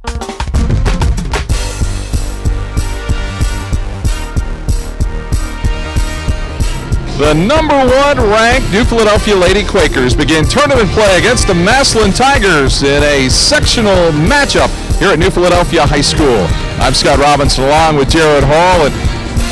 The #1 ranked New Philadelphia Lady Quakers begin tournament play against the Massillon Tigers in a sectional matchup here at New Philadelphia High School. I'm Scott Robinson along with Jared Hall, and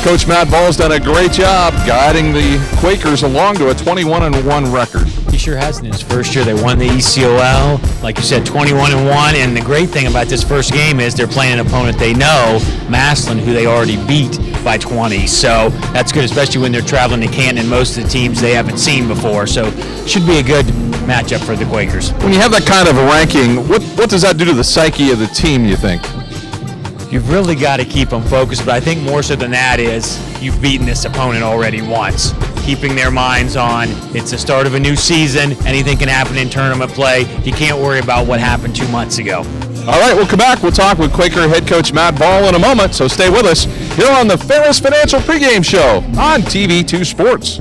Coach Matt Ball's done a great job guiding the Quakers along to a 21-1 record. He sure has. In his first year, they won the ECOL, like you said, 21-1. And the great thing about this first game is they're playing an opponent they know, Massillon, who they already beat by 20. So that's good, especially when they're traveling to Canton and most of the teams they haven't seen before. So should be a good matchup for the Quakers. When you have that kind of a ranking, what does that do to the psyche of the team, you think? You've really got to keep them focused, but I think more so than that is you've beaten this opponent already once. Keeping their minds on it's the start of a new season, anything can happen in tournament play. You can't worry about what happened 2 months ago. All right, we'll come back. We'll talk with Quaker head coach Matt Ball in a moment, so stay with us here on the Ferris Financial pregame show on TV2 Sports.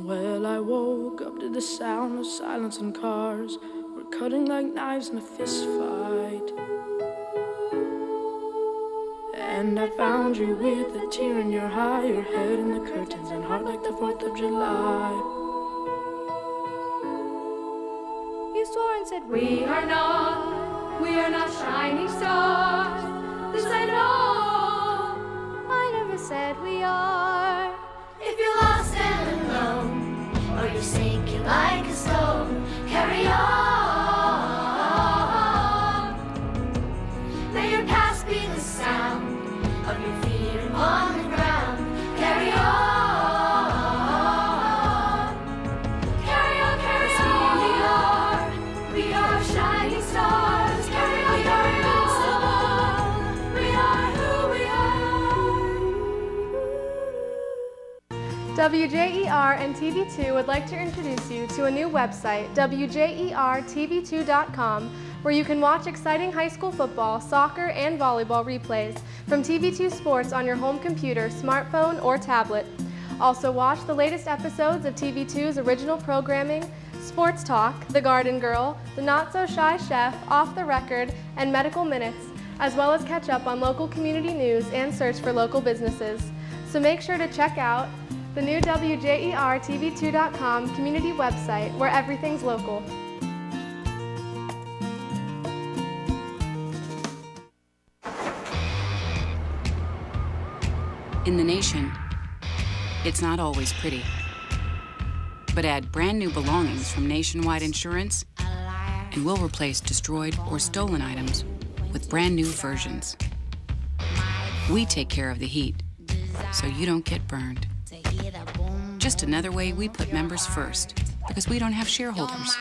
Well, I woke up to the sound of silence and cars were cutting like knives in a fist fight. And I found you with a tear in your eye, your head in the curtains and heart like the 4th of July. You swore and said, we are not shining stars. This I know, I never said we are. If you're lost and alone, or you're sinking like a stone, carry on. May your past be the sound of your feet upon the ground. Carry on. Carry on, carry on. We are shining stars. Carry on, carry on. We are who we are. WJER and TV2 would like to introduce you to a new website, WJERTV2.com, where you can watch exciting high school football, soccer, and volleyball replays from TV2 Sports on your home computer, smartphone, or tablet. Also watch the latest episodes of TV2's original programming, Sports Talk, The Garden Girl, The Not So Shy Chef, Off the Record, and Medical Minutes, as well as catch up on local community news and search for local businesses. So make sure to check out the new WJERTV2.com community website where everything's local. In the nation, it's not always pretty. But add brand new belongings from Nationwide Insurance, and we'll replace destroyed or stolen items with brand new versions. We take care of the heat, so you don't get burned. Just another way we put members first, because we don't have shareholders.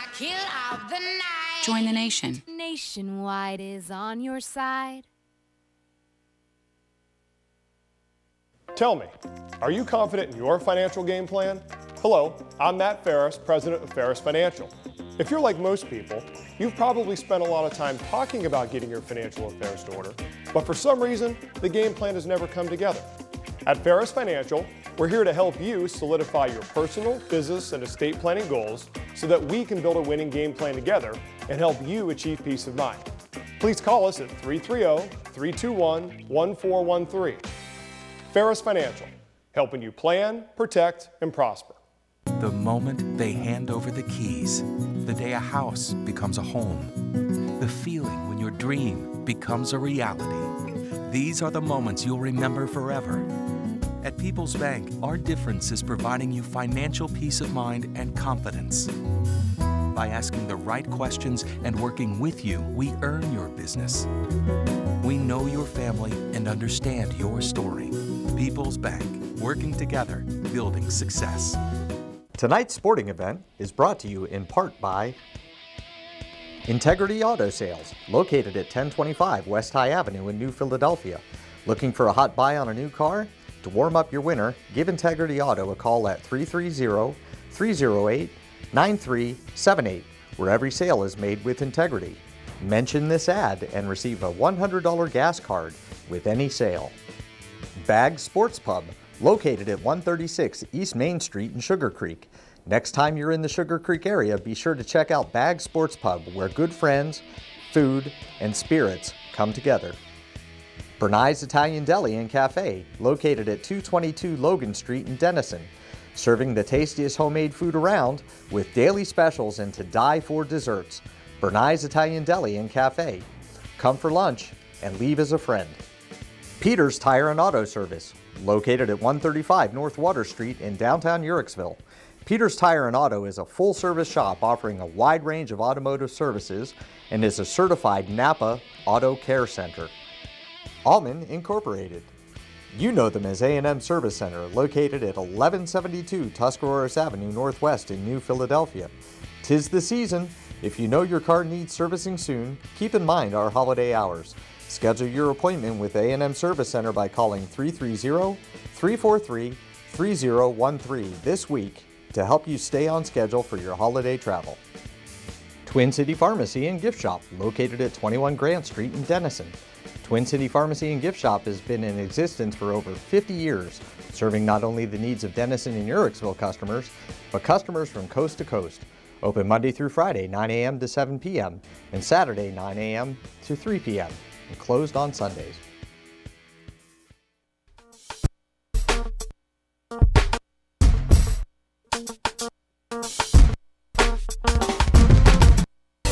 Join the nation. Nationwide is on your side. Tell me, are you confident in your financial game plan? Hello, I'm Matt Ferris, president of Ferris Financial. If you're like most people, you've probably spent a lot of time talking about getting your financial affairs to order, but for some reason, the game plan has never come together. At Ferris Financial, we're here to help you solidify your personal, business, and estate planning goals so that we can build a winning game plan together and help you achieve peace of mind. Please call us at 330-321-1413. Ferris Financial, helping you plan, protect, and prosper. The moment they hand over the keys, the day a house becomes a home, the feeling when your dream becomes a reality. These are the moments you'll remember forever. At People's Bank, our difference is providing you financial peace of mind and confidence. By asking the right questions and working with you, we earn your business. We know your family and understand your story. People's Bank, working together, building success. Tonight's sporting event is brought to you in part by Integrity Auto Sales, located at 1025 West High Avenue in New Philadelphia. Looking for a hot buy on a new car? To warm up your winter, give Integrity Auto a call at 330-308-9378, where every sale is made with integrity. Mention this ad and receive a $100 gas card with any sale. Bag Sports Pub, located at 136 East Main Street in Sugar Creek. Next time you're in the Sugar Creek area, be sure to check out Bag Sports Pub, where good friends, food, and spirits come together. Bernai's Italian Deli and Cafe, located at 222 Logan Street in Denison, serving the tastiest homemade food around with daily specials and to die for desserts. Bernai's Italian Deli and Cafe. Come for lunch and leave as a friend. Peter's Tire and Auto Service, located at 135 North Water Street in downtown Uhrichsville. Peter's Tire and Auto is a full-service shop offering a wide range of automotive services and is a certified Napa Auto Care Center. Allman Incorporated. You know them as A&M Service Center, located at 1172 Tuscaroras Avenue Northwest in New Philadelphia. 'Tis the season. If you know your car needs servicing soon, keep in mind our holiday hours. Schedule your appointment with A&M Service Center by calling 330-343-3013 this week to help you stay on schedule for your holiday travel. Twin City Pharmacy and Gift Shop, located at 21 Grant Street in Denison. Twin City Pharmacy and Gift Shop has been in existence for over 50 years, serving not only the needs of Denison and Uhrichsville customers, but customers from coast to coast. Open Monday through Friday, 9 a.m. to 7 p.m., and Saturday, 9 a.m. to 3 p.m., and closed on Sundays.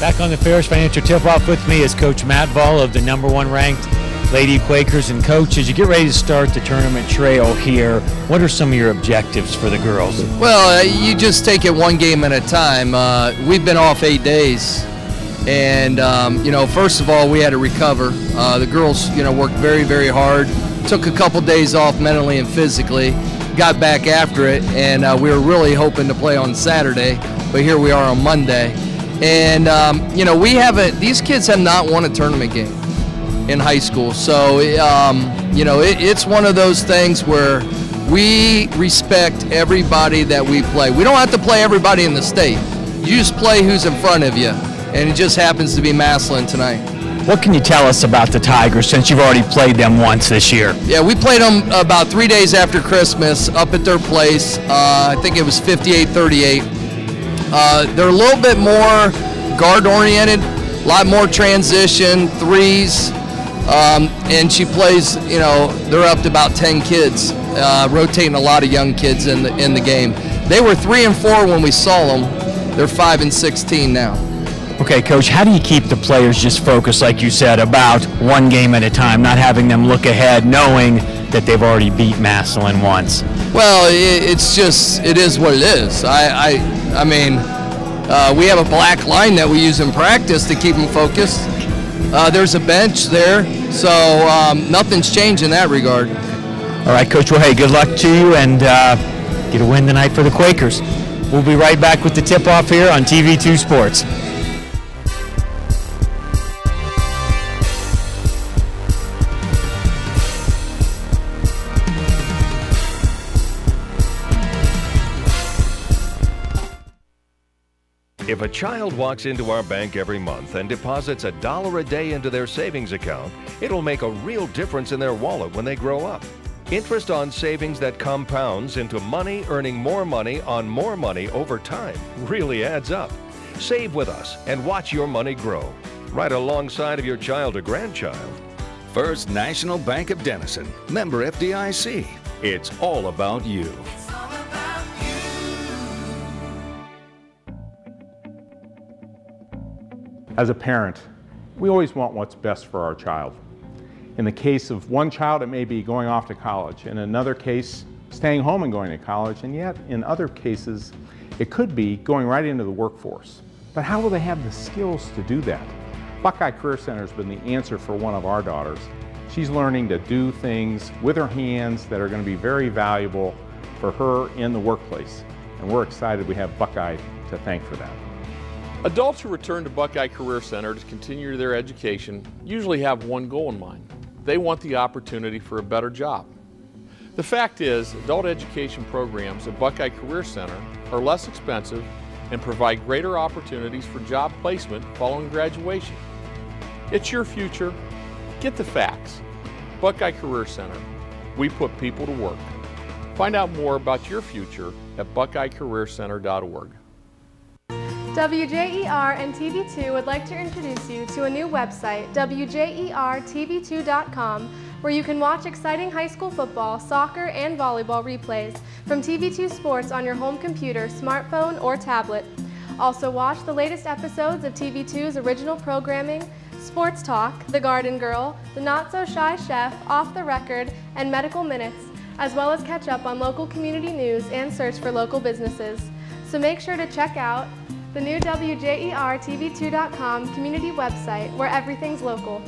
Back on the Ferris Financial Tip-Off with me is Coach Matt Vall of the #1 ranked Lady Quakers. And Coach, as you get ready to start the tournament trail here, what are some of your objectives for the girls? Well, you just take it one game at a time. We've been off 8 days, and first of all, we had to recover. The girls, worked very, very hard. Took a couple days off mentally and physically. Got back after it, and we were really hoping to play on Saturday, but here we are on Monday. And these kids have not won a tournament game in high school, so it's one of those things where we respect everybody that we play. We don't have to play everybody in the state. You just play who's in front of you, and it just happens to be Massillon tonight. What can you tell us about the Tigers since you've already played them once this year? Yeah, we played them about 3 days after Christmas up at their place. I think it was 58-38. They're a little bit more guard-oriented, a lot more transition, threes, and she plays, they're up to about 10 kids, rotating a lot of young kids in the game. They were 3-4 when we saw them. They're 5-16 now. Okay, Coach, how do you keep the players just focused, like you said, about one game at a time, not having them look ahead, knowing that they've already beat Massillon once? Well, it is what it is. We have a black line that we use in practice to keep them focused. There's a bench there, so nothing's changed in that regard. All right, Coach, well, hey, good luck to you, and get a win tonight for the Quakers. We'll be right back with the tip-off here on TV2 Sports. If a child walks into our bank every month and deposits $1 a day into their savings account, it'll make a real difference in their wallet when they grow up. Interest on savings that compounds into money earning more money on more money over time really adds up. Save with us and watch your money grow, right alongside of your child or grandchild. First National Bank of Denison, member FDIC. It's all about you. As a parent, we always want what's best for our child. In the case of one child, it may be going off to college. In another case, staying home and going to college. And yet, in other cases, it could be going right into the workforce. But how will they have the skills to do that? Buckeye Career Center has been the answer for one of our daughters. She's learning to do things with her hands that are going to be very valuable for her in the workplace. And we're excited we have Buckeye to thank for that. Adults who return to Buckeye Career Center to continue their education usually have one goal in mind. They want the opportunity for a better job. The fact is, adult education programs at Buckeye Career Center are less expensive and provide greater opportunities for job placement following graduation. It's your future. Get the facts. At Buckeye Career Center, we put people to work. Find out more about your future at buckeyecareercenter.org. WJER and TV2 would like to introduce you to a new website, WJERTV2.com, where you can watch exciting high school football, soccer, and volleyball replays from TV2 Sports on your home computer, smartphone, or tablet. Also watch the latest episodes of TV2's original programming, Sports Talk, The Garden Girl, The Not So Shy Chef, Off the Record, and Medical Minutes, as well as catch up on local community news and search for local businesses. So make sure to check out the new WJERTV2.com community website where everything's local.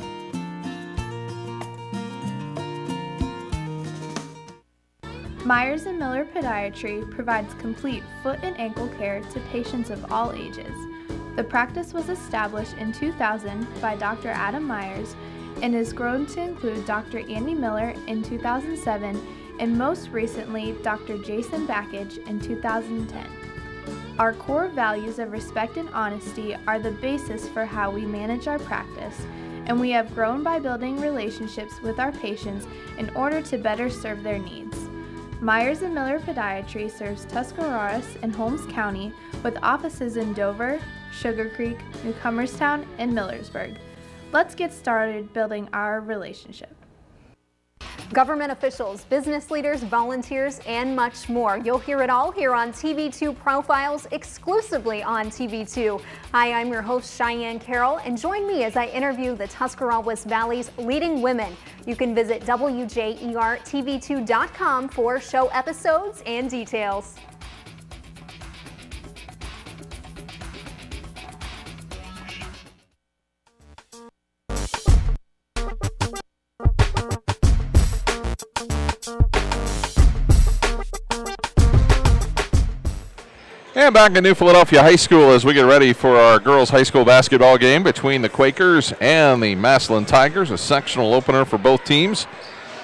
Myers & Miller Podiatry provides complete foot and ankle care to patients of all ages. The practice was established in 2000 by Dr. Adam Myers and has grown to include Dr. Andy Miller in 2007 and most recently Dr. Jason Backage in 2010. Our core values of respect and honesty are the basis for how we manage our practice, and we have grown by building relationships with our patients in order to better serve their needs. Myers & Miller Podiatry serves Tuscarawas and Holmes County with offices in Dover, Sugar Creek, New Comerstown, and Millersburg. Let's get started building our relationship. Government officials, business leaders, volunteers, and much more. You'll hear it all here on TV2 Profiles, exclusively on TV2. Hi, I'm your host, Cheyenne Carroll, and join me as I interview the Tuscarawas Valley's leading women. You can visit WJERTV2.com for show episodes and details. And back in New Philadelphia High School as we get ready for our girls' high school basketball game between the Quakers and the Massillon Tigers, a sectional opener for both teams.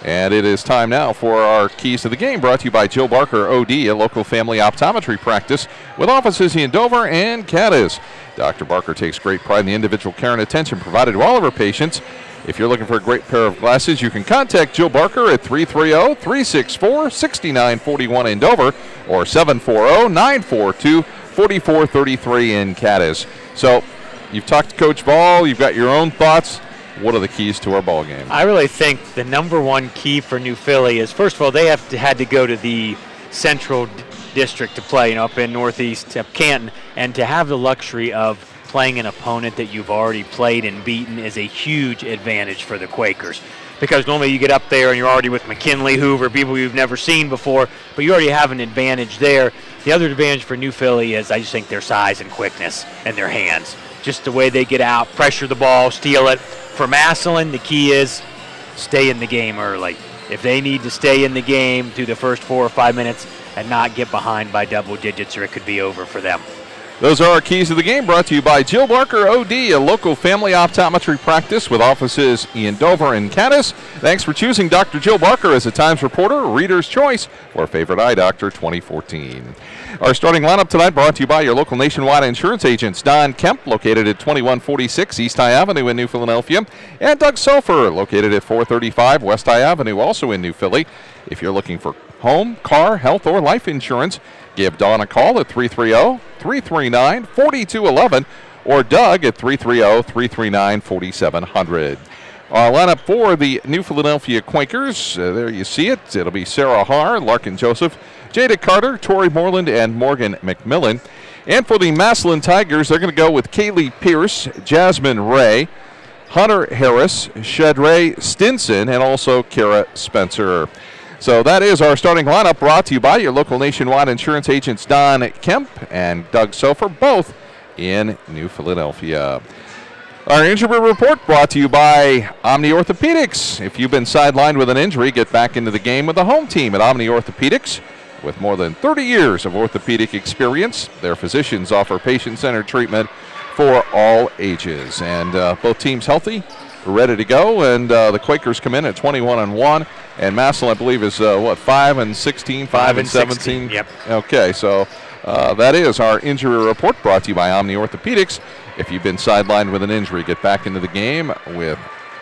And it is time now for our keys to the game, brought to you by Jill Barker, OD, a local family optometry practice with offices in Dover and Cadiz. Dr. Barker takes great pride in the individual care and attention provided to all of her patients. If you're looking for a great pair of glasses, you can contact Jill Barker at 330-364-6941 in Dover or 740-942-4433 in Cadiz. So you've talked to Coach Ball, you've got your own thoughts. What are the keys to our ball game? I really think the number one key for New Philly is, first of all, they had to go to the Central District to play, up in Northeast Canton, and to have the luxury of playing an opponent that you've already played and beaten is a huge advantage for the Quakers. Because normally you get up there and you're already with McKinley, Hoover, people you've never seen before, but you already have an advantage there. The other advantage for New Philly is I just think their size and quickness and their hands. Just the way they get out, pressure the ball, steal it. For Massillon, the key is stay in the game early. If they need to stay in the game through the first 4 or 5 minutes and not get behind by double digits, or it could be over for them. Those are our keys to the game, brought to you by Jill Barker, OD, a local family optometry practice with offices in Dover and Cadiz. Thanks for choosing Dr. Jill Barker as a Times reporter, Reader's Choice, or Favorite Eye Doctor 2014. Our starting lineup tonight brought to you by your local nationwide insurance agents, Don Kemp, located at 2146 East High Avenue in New Philadelphia, and Doug Sofer, located at 435 West High Avenue, also in New Philly. If you're looking for home, car, health, or life insurance, give Dawn a call at 330-339-4211 or Doug at 330-339-4700. Our lineup for the New Philadelphia Quakers, there you see it. It'll be Sarah Haar, Larkin Joseph, Jada Carter, Tori Moreland, and Morgan McMillan. And for the Massillon Tigers, they're going to go with Kaylee Pierce, Jasmine Ray, Hunter Harris, Shedray Stinson, and also Kara Spencer. So that is our starting lineup, brought to you by your local nationwide insurance agents Don Kemp and Doug Sofer, both in New Philadelphia. Our injury report brought to you by Omni Orthopedics. If you've been sidelined with an injury, get back into the game with the home team at Omni Orthopedics. With more than 30 years of orthopedic experience, their physicians offer patient-centered treatment for all ages. And both teams healthy, ready to go, and the Quakers come in at 21-1. And Massillon, I believe, is 5-16, 5-17. Yep. Okay, so that is our injury report brought to you by Omni Orthopedics. If you've been sidelined with an injury, get back into the game with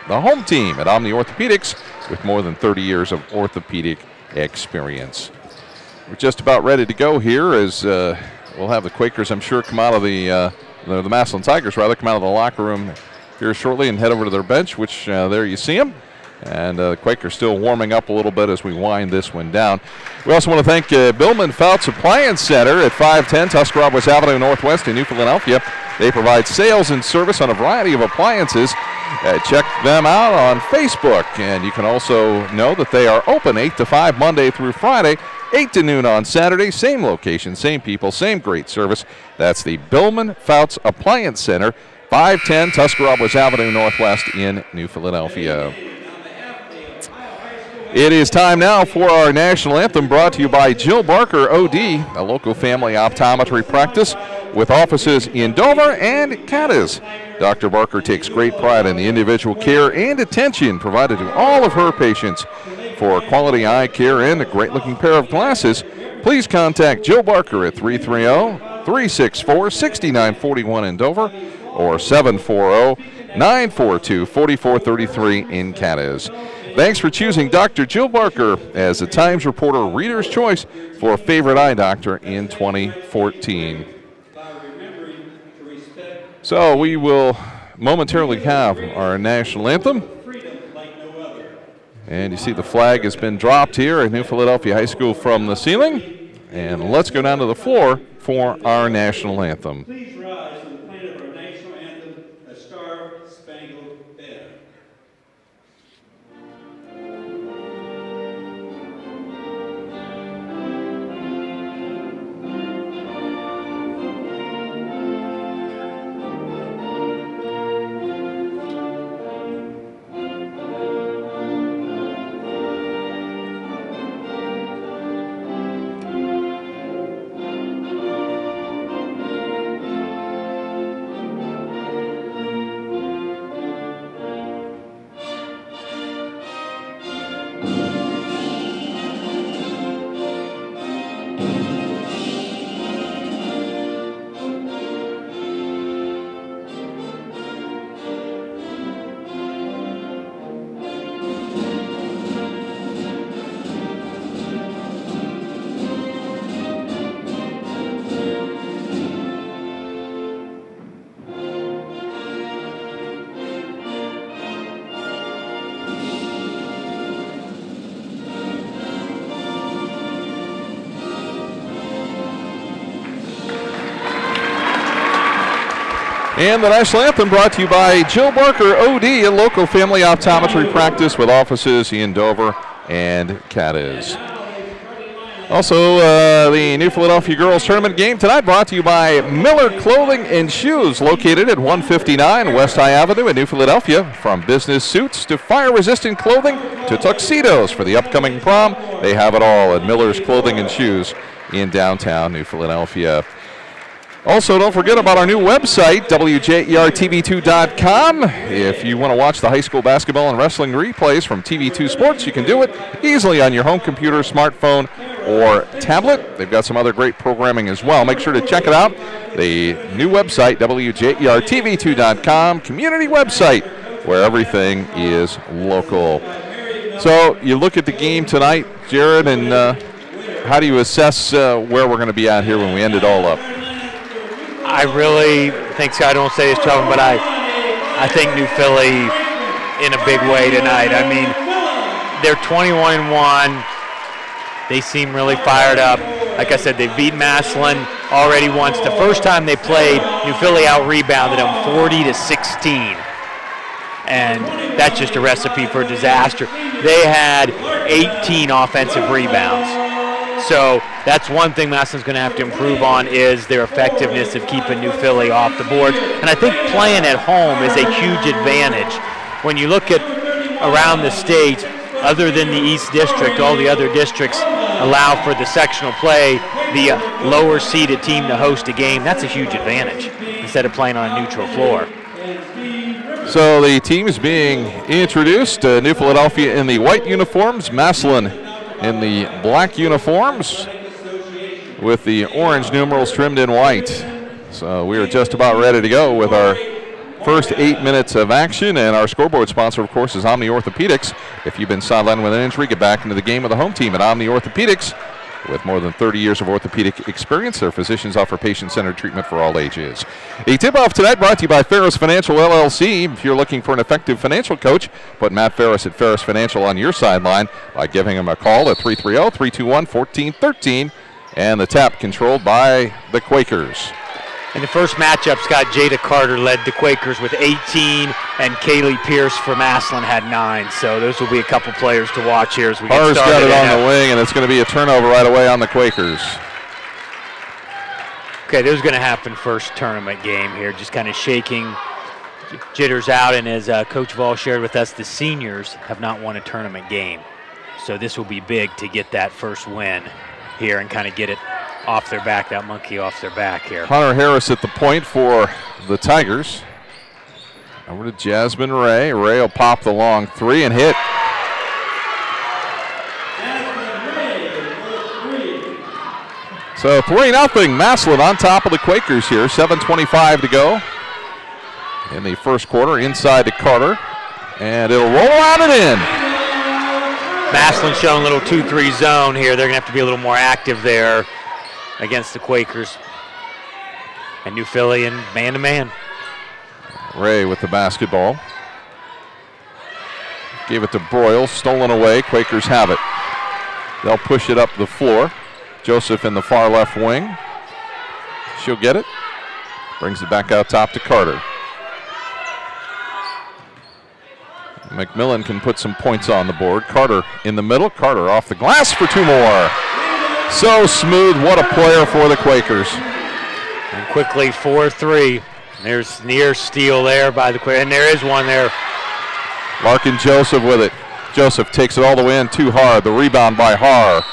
the home team at Omni Orthopedics. with more than 30 years of orthopedic experience. We're just about ready to go here as we'll have the Quakers, I'm sure, come out of the Massillon Tigers, rather, come out of the locker room here shortly and head over to their bench, which there you see them. And the Quakers still warming up a little bit as we wind this one down. We also want to thank Billman Fouts Appliance Center at 510 Tuscarawas Avenue Northwest in New Philadelphia. They provide sales and service on a variety of appliances. Check them out on Facebook. And you can also know that they are open 8 to 5 Monday through Friday, 8 to noon on Saturday. Same location, same people, same great service. That's the Billman Fouts Appliance Center, 510 Tuscarawas Avenue Northwest in New Philadelphia. It is time now for our national anthem, brought to you by Jill Barker OD, a local family optometry practice with offices in Dover and Cadiz. Dr. Barker takes great pride in the individual care and attention provided to all of her patients. For quality eye care and a great-looking pair of glasses, please contact Jill Barker at 330-364-6941 in Dover or 740-942-4433 in Cadiz. Thanks for choosing Dr. Jill Barker as the Times Reporter Reader's Choice for a favorite eye doctor in 2014. So we will momentarily have our national anthem. And you see the flag has been dropped here at New Philadelphia High School from the ceiling. And let's go down to the floor for our national anthem. Please rise to the playing of our national anthem, A Star-Spangled Banner. And the national anthem brought to you by Jill Barker OD, a local family optometry practice with offices in Dover and Cadiz. Also, the New Philadelphia Girls Tournament game tonight brought to you by Miller Clothing and Shoes, located at 159 West High Avenue in New Philadelphia. From business suits to fire-resistant clothing to tuxedos for the upcoming prom, they have it all at Miller's Clothing and Shoes in downtown New Philadelphia. Also, don't forget about our new website, WJERTV2.com. If you want to watch the high school basketball and wrestling replays from TV2 Sports, you can do it easily on your home computer, smartphone, or tablet. They've got some other great programming as well. Make sure to check it out. The new website, WJERTV2.com, community website where everything is local. So you look at the game tonight, Jared, and how do you assess where we're going to be at here when we end it all up? I really think, Scott, I don't say this, Tobin, but I think New Philly in a big way tonight. I mean, they're 21-1. They seem really fired up. Like I said, they've beaten Massillon already once. The first time they played, New Philly out-rebounded them 40-16. And that's just a recipe for disaster. They had 18 offensive rebounds. So that's one thing Massillon's going to have to improve on, is their effectiveness of keeping New Philly off the board. And I think playing at home is a huge advantage. When you look at around the state, other than the East District, all the other districts allow for the sectional play, the lower seeded team to host a game. That's a huge advantage instead of playing on a neutral floor. So the team is being introduced. New Philadelphia in the white uniforms, Massillon in the black uniforms with the orange numerals trimmed in white. So we are just about ready to go with our first 8 minutes of action. And our scoreboard sponsor, of course, is Omni Orthopedics. If you've been sidelined with an injury, get back into the game with the home team at Omni Orthopedics. With more than 30 years of orthopedic experience, their physicians offer patient-centered treatment for all ages. A tip-off tonight brought to you by Ferris Financial LLC. If you're looking for an effective financial coach, put Matt Ferris at Ferris Financial on your sideline by giving him a call at 330-321-1413. And the tap controlled by the Quakers. In the first matchup, Scott, Jada Carter led the Quakers with 18, and Kaylee Pierce for Massillon had 9. So those will be a couple players to watch here as we get started. Carter's got it on the wing, and it's going to be a turnover right away on the Quakers. Okay, this is going to happen first tournament game here, just kind of shaking jitters out. And as Coach Vall shared with us, the seniors have not won a tournament game. So this will be big to get that first win here and kind of get it off their back, that monkey off their back here. Hunter Harris at the point for the Tigers. Over to Jasmine Ray. Ray will pop the long 3 and hit. So 3-0 Massillon on top of the Quakers here. 7:25 to go in the first quarter. Inside to Carter, and it'll roll out and in. Massillon showing a little 2-3 zone here. They're going to have to be a little more active there against the Quakers. And New Philly and man-to-man. Ray with the basketball. Gave it to Broyles, stolen away. Quakers have it. They'll push it up the floor. Joseph in the far left wing. She'll get it. Brings it back out top to Carter. McMillan can put some points on the board. Carter in the middle. Carter off the glass for 2 more. So smooth. What a player for the Quakers. And quickly 4-3. There's near steal there by the Quakers. And there is one there. Larkin Joseph with it. Joseph takes it all the way in too hard. The rebound by Har.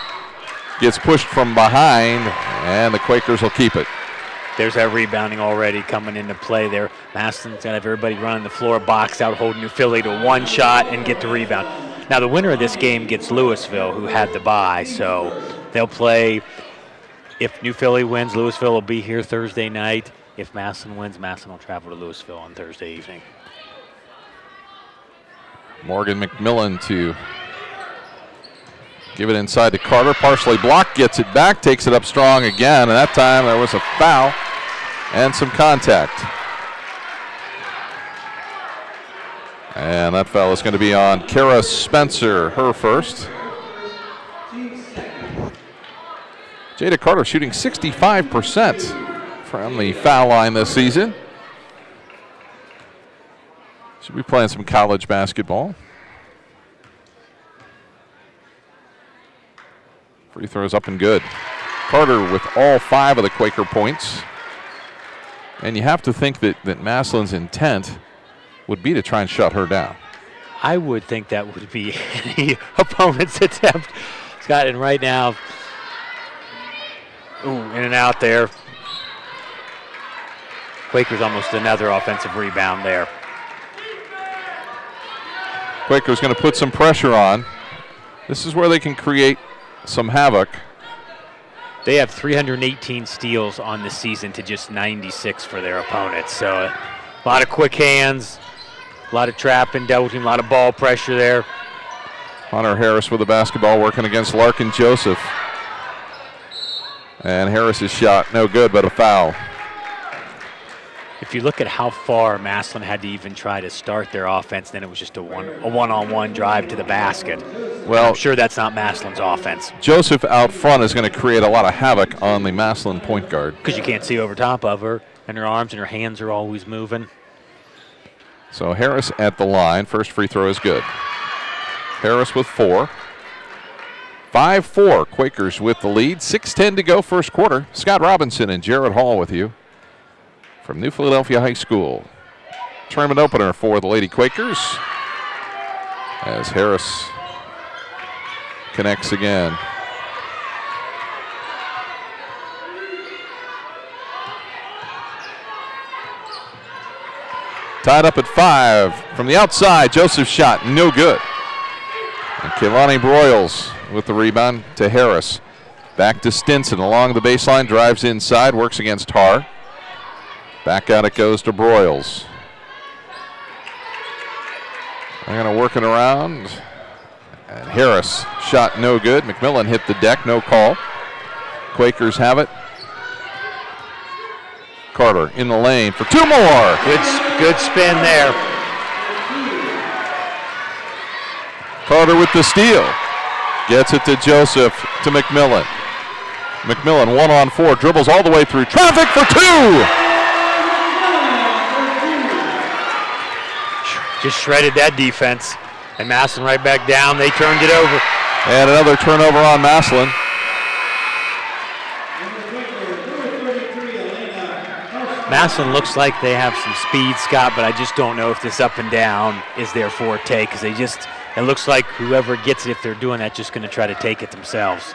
Gets pushed from behind, and the Quakers will keep it. There's that rebounding already coming into play there. Massillon's got to have everybody running the floor, box out, hold New Philly to 1 shot and get the rebound. Now the winner of this game gets Louisville, who had the bye, so they'll play. If New Philly wins, Louisville will be here Thursday night. If Massillon wins, Massillon will travel to Louisville on Thursday evening. Morgan McMillan to give it inside to Carter. Partially blocked, gets it back, takes it up strong again, and that time there was a foul and some contact. And that foul is going to be on Kara Spencer, her first. Jada Carter shooting 65% from the foul line this season. Should be playing some college basketball. Free throws up and good. Carter with all 5 of the Quaker points. And you have to think that Massillon's intent would be to try and shut her down. I would think that would be any opponent's attempt. Scott, and right now, in and out there. Quakers almost another offensive rebound there. Quakers going to put some pressure on. This is where they can create some havoc. They have 318 steals on the season to just 96 for their opponents. So a lot of quick hands, a lot of trapping, double team, a lot of ball pressure there. Hunter Harris with the basketball working against Larkin Joseph. And Harris's shot no good, but a foul. If you look at how far Massillon had to even try to start their offense, then it was just a one-on-one drive to the basket. Well, I'm sure that's not Massillon's offense. Joseph out front is going to create a lot of havoc on the Massillon point guard. Because you can't see over top of her, and her arms and her hands are always moving. So Harris at the line. First free throw is good. Harris with 4. 5-4, Quakers with the lead. 6:10 to go first quarter. Scott Robinson and Jared Hall with you from New Philadelphia High School. Tournament opener for the Lady Quakers as Harris connects again. Tied up at 5 from the outside. Joseph's shot no good. And Kehlani Broyles with the rebound to Harris. Back to Stinson along the baseline, drives inside, works against Har. Back out it goes to Broyles. They're going to work it around. And Harris shot no good. McMillan hit the deck, no call. Quakers have it. Carter in the lane for 2 more. Good spin there. Carter with the steal. Gets it to Joseph, to McMillan. McMillan 1-on-4, dribbles all the way through traffic for 2. Just shredded that defense. And Massillon right back down. They turned it over. And another turnover on Massillon. Massillon looks like they have some speed, Scott, but I just don't know if this up and down is their forte, because it looks like whoever gets it, if they're doing that, just going to try to take it themselves.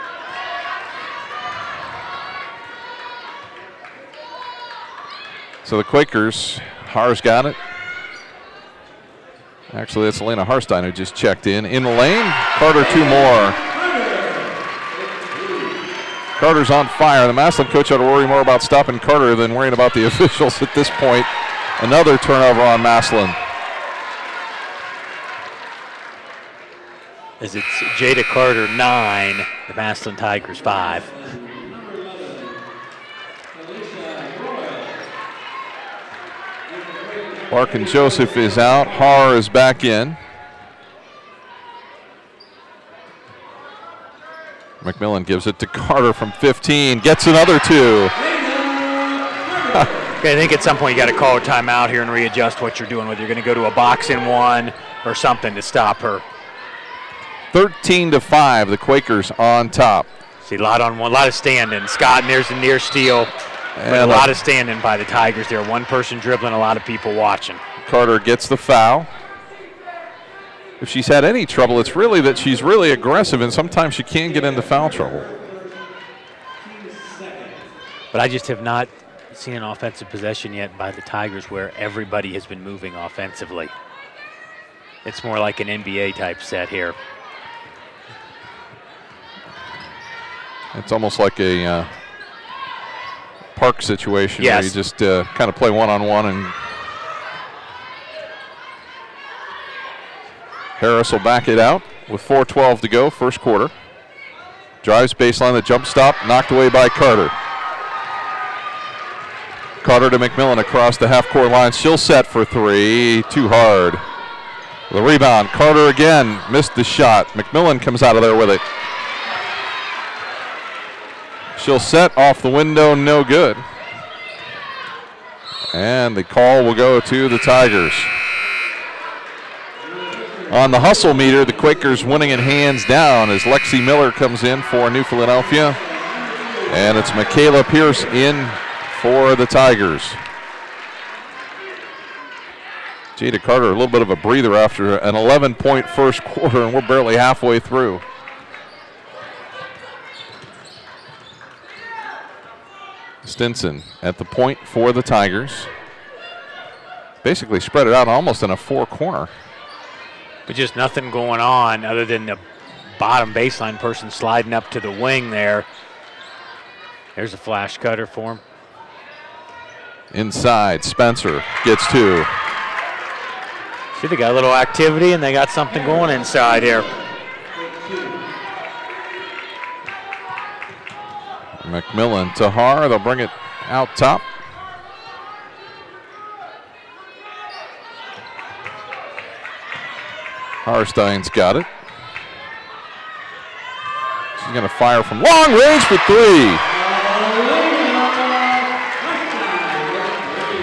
So the Quakers, Har's got it. Actually, that's Elena Harstein who just checked in. In the lane, Carter 2 more. Carter's on fire. The Massillon coach ought to worry more about stopping Carter than worrying about the officials at this point. Another turnover on Massillon. As it's Jada Carter 9, the Massillon Tigers 5. Larkin Joseph is out. Har is back in. McMillan gives it to Carter from 15. Gets another 2. Okay, I think at some point you got to call a timeout here and readjust what you're doing, whether you're going to go to a box in one or something to stop her. 13-5, the Quakers on top. See, a lot on one, a lot of standing. Scott, and there's the near steal. But a lot of standing by the Tigers there. One person dribbling, a lot of people watching. Carter gets the foul. If she's had any trouble, it's really that she's really aggressive, and sometimes she can get into foul trouble. But I just have not seen an offensive possession yet by the Tigers where everybody has been moving offensively. It's more like an NBA type set here. It's almost like a park situation, yes, where you just kind of play one-on-one, and Harris will back it out with 4:12 to go, first quarter. Drives baseline, the jump stop, knocked away by Carter. Carter to McMillan across the half-court line. She'll set for 3, too hard. The rebound, Carter again, missed the shot. McMillan comes out of there with it. She'll set off the window, no good. And the call will go to the Tigers. On the hustle meter, the Quakers winning it hands down as Lexi Miller comes in for New Philadelphia. And it's Michaela Pierce in for the Tigers. Jada Carter, a little bit of a breather after an 11-point first quarter, and we're barely halfway through. Stinson at the point for the Tigers. Basically spread it out almost in a 4-corner. But just nothing going on other than the bottom baseline person sliding up to the wing there. There's a flash cutter for him. Inside, Spencer gets 2. See, they got a little activity and they got something going inside here. McMillan to Har, they'll bring it out top. Harstein's got it. She's going to fire from long range for 3.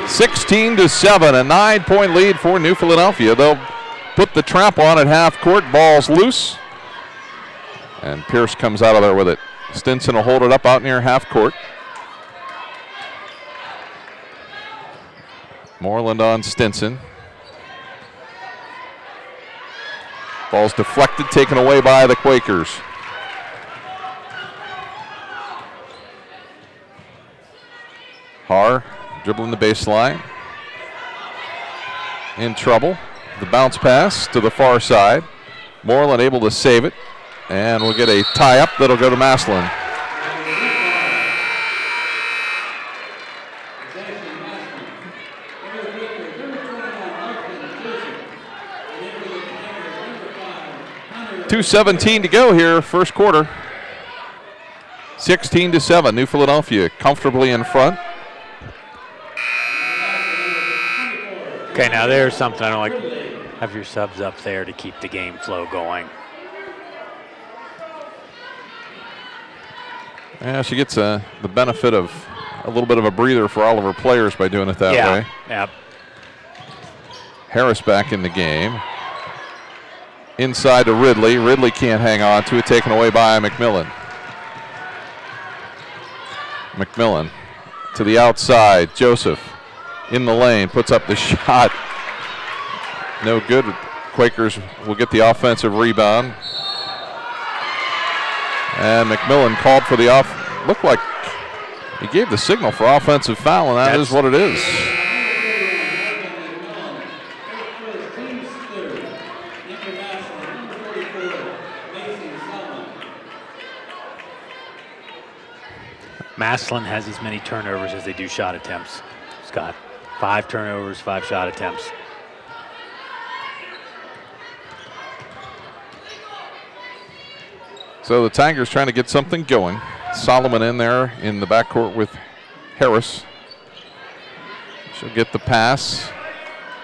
16-7, a 9-point lead for New Philadelphia. They'll put the trap on at half court. Ball's loose. And Pierce comes out of there with it. Stinson will hold it up out near half court. Moreland on Stinson. Ball's deflected, taken away by the Quakers. Har dribbling the baseline. In trouble. The bounce pass to the far side. Moreland able to save it. And we'll get a tie-up that'll go to Massillon. 2:17 to go here, first quarter. 16-7, New Philadelphia comfortably in front. Okay, now there's something I don't like. Have your subs up there to keep the game flow going. Yeah, she gets the benefit of a little bit of a breather for all of her players by doing it that way. Yep. Harris back in the game. Inside to Ridley. Ridley can't hang on to it, taken away by McMillan. McMillan to the outside. Joseph in the lane, puts up the shot. No good. Quakers will get the offensive rebound. And McMillan called for the looked like he gave the signal for offensive foul, and that is what it is. Massillon has as many turnovers as they do shot attempts. Scott, 5 turnovers, 5 shot attempts. So the Tigers trying to get something going. Solomon in there in the backcourt with Harris. She'll get the pass.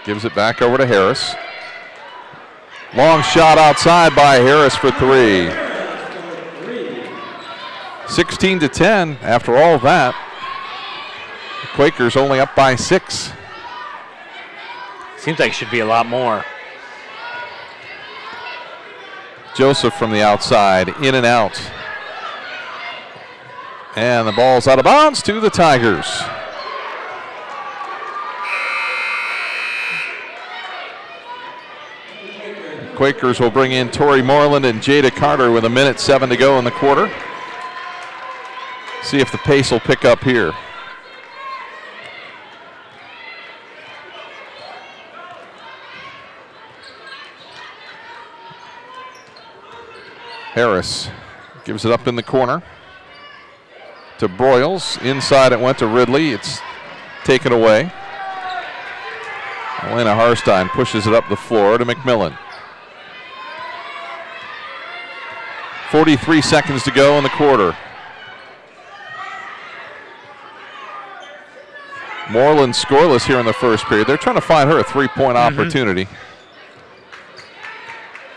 Gives it back over to Harris. Long shot outside by Harris for 3. 16-10 after all of that. The Quakers only up by 6. Seems like it should be a lot more. Joseph from the outside, in and out. And the ball's out of bounds to the Tigers. The Quakers will bring in Tori Moreland and Jada Carter with 1:07 to go in the quarter. See if the pace will pick up here. Harris gives it up in the corner to Broyles. Inside it went to Ridley. It's taken away. Elena Harstein pushes it up the floor to McMillan. 43 seconds to go in the quarter. Moreland scoreless here in the first period. They're trying to find her a three-point opportunity.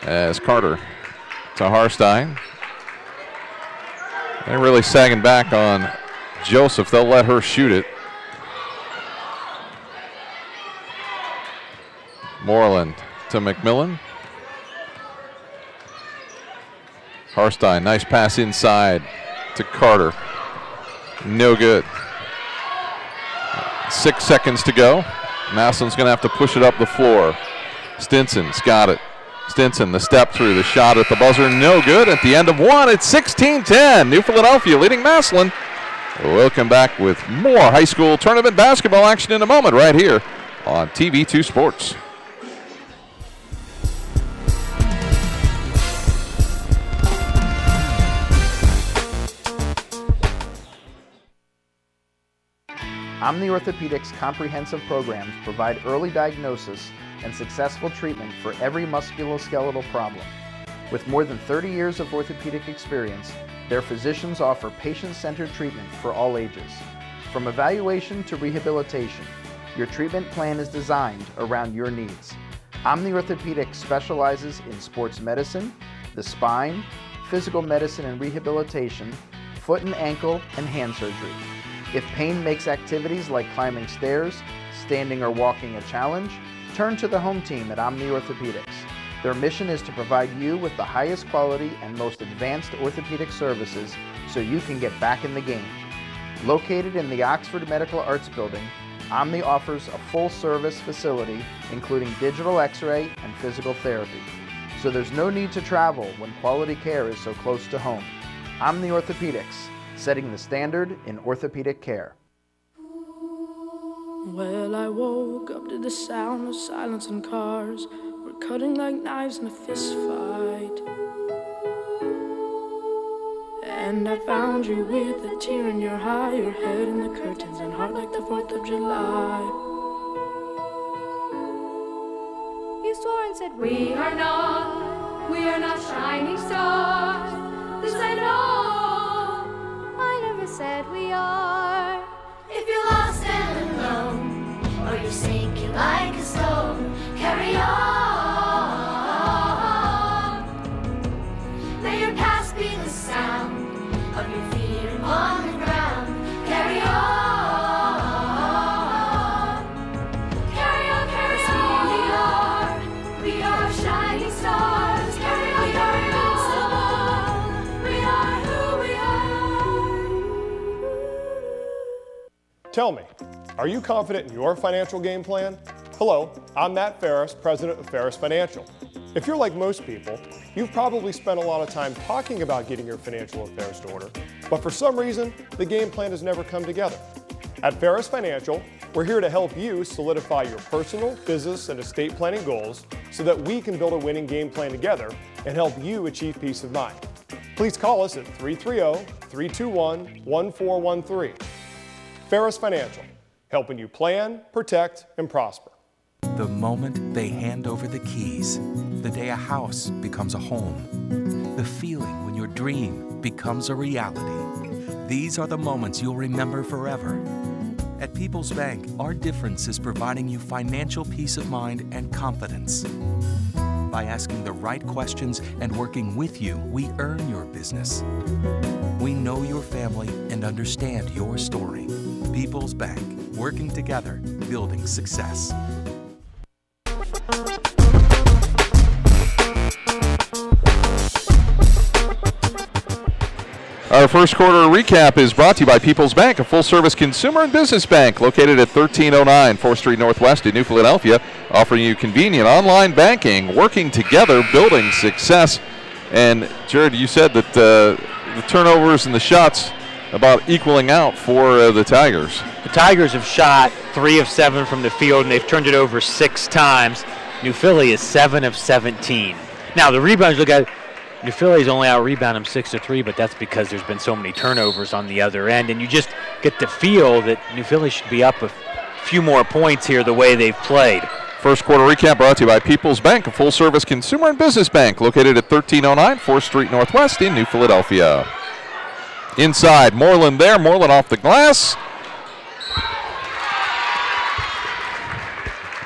As Carter to Harstein. They're really sagging back on Joseph. They'll let her shoot it. Moreland to McMillan. Harstein, nice pass inside to Carter. No good. 6 seconds to go. Massillon's going to have to push it up the floor. Stinson's got it. Stinson, the step through, the shot at the buzzer, no good. At the end of 1, it's 16-10. New Philadelphia leading Massillon. We'll come back with more high school tournament basketball action in a moment right here on TV2 Sports. Omni Orthopedics comprehensive programs provide early diagnosis and successful treatment for every musculoskeletal problem. With more than 30 years of orthopedic experience, their physicians offer patient-centered treatment for all ages. From evaluation to rehabilitation, your treatment plan is designed around your needs. Omni Orthopedics specializes in sports medicine, the spine, physical medicine and rehabilitation, foot and ankle, and hand surgery. If pain makes activities like climbing stairs, standing or walking a challenge, turn to the home team at Omni Orthopedics. Their mission is to provide you with the highest quality and most advanced orthopedic services so you can get back in the game. Located in the Oxford Medical Arts Building, Omni offers a full-service facility including digital x-ray and physical therapy. So there's no need to travel when quality care is so close to home. Omni Orthopedics, setting the standard in orthopedic care. Well, I woke up to the sound of silence and cars were cutting like knives in a fist fight. And I found you with a tear in your eye, your head in the curtains and heart like the 4th of July. You swore and said, we are not we are not shining stars. This I know, I never said we are. If you're lost and alone, or you're sinking like a stone, carry on. May your past be the sound of your feet upon the ground. Carry on. Carry on, carry on. We are shining stars. Carry on, carry on. We are who we are. Tell me, are you confident in your financial game plan? Hello, I'm Matt Ferris, president of Ferris Financial. If you're like most people, you've probably spent a lot of time talking about getting your financial affairs in order, but for some reason, the game plan has never come together. At Ferris Financial, we're here to help you solidify your personal, business, and estate planning goals so that we can build a winning game plan together and help you achieve peace of mind. Please call us at 330-321-1413. Ferris Financial, helping you plan, protect, and prosper. The moment they hand over the keys, the day a house becomes a home, the feeling when your dream becomes a reality. These are the moments you'll remember forever. At People's Bank, our difference is providing you financial peace of mind and confidence. By asking the right questions and working with you, we earn your business. We know your family and understand your story. People's Bank, working together, building success. Our first quarter recap is brought to you by People's Bank, a full-service consumer and business bank located at 1309 4th Street Northwest in New Philadelphia, offering you convenient online banking, working together, building success. And, Jared, you said that the turnovers and the shots about equaling out for the Tigers. The Tigers have shot 3 of 7 from the field, and they've turned it over 6 times. New Philly is 7 of 17. Now, the rebounds, look at New Philly's only out-rebound them 6-3, but that's because there's been so many turnovers on the other end, and you just get the feel that New Philly should be up a few more points here the way they've played. First quarter recap brought to you by People's Bank, a full-service consumer and business bank located at 1309 4th Street Northwest in New Philadelphia. Inside, Moreland there, Moreland off the glass.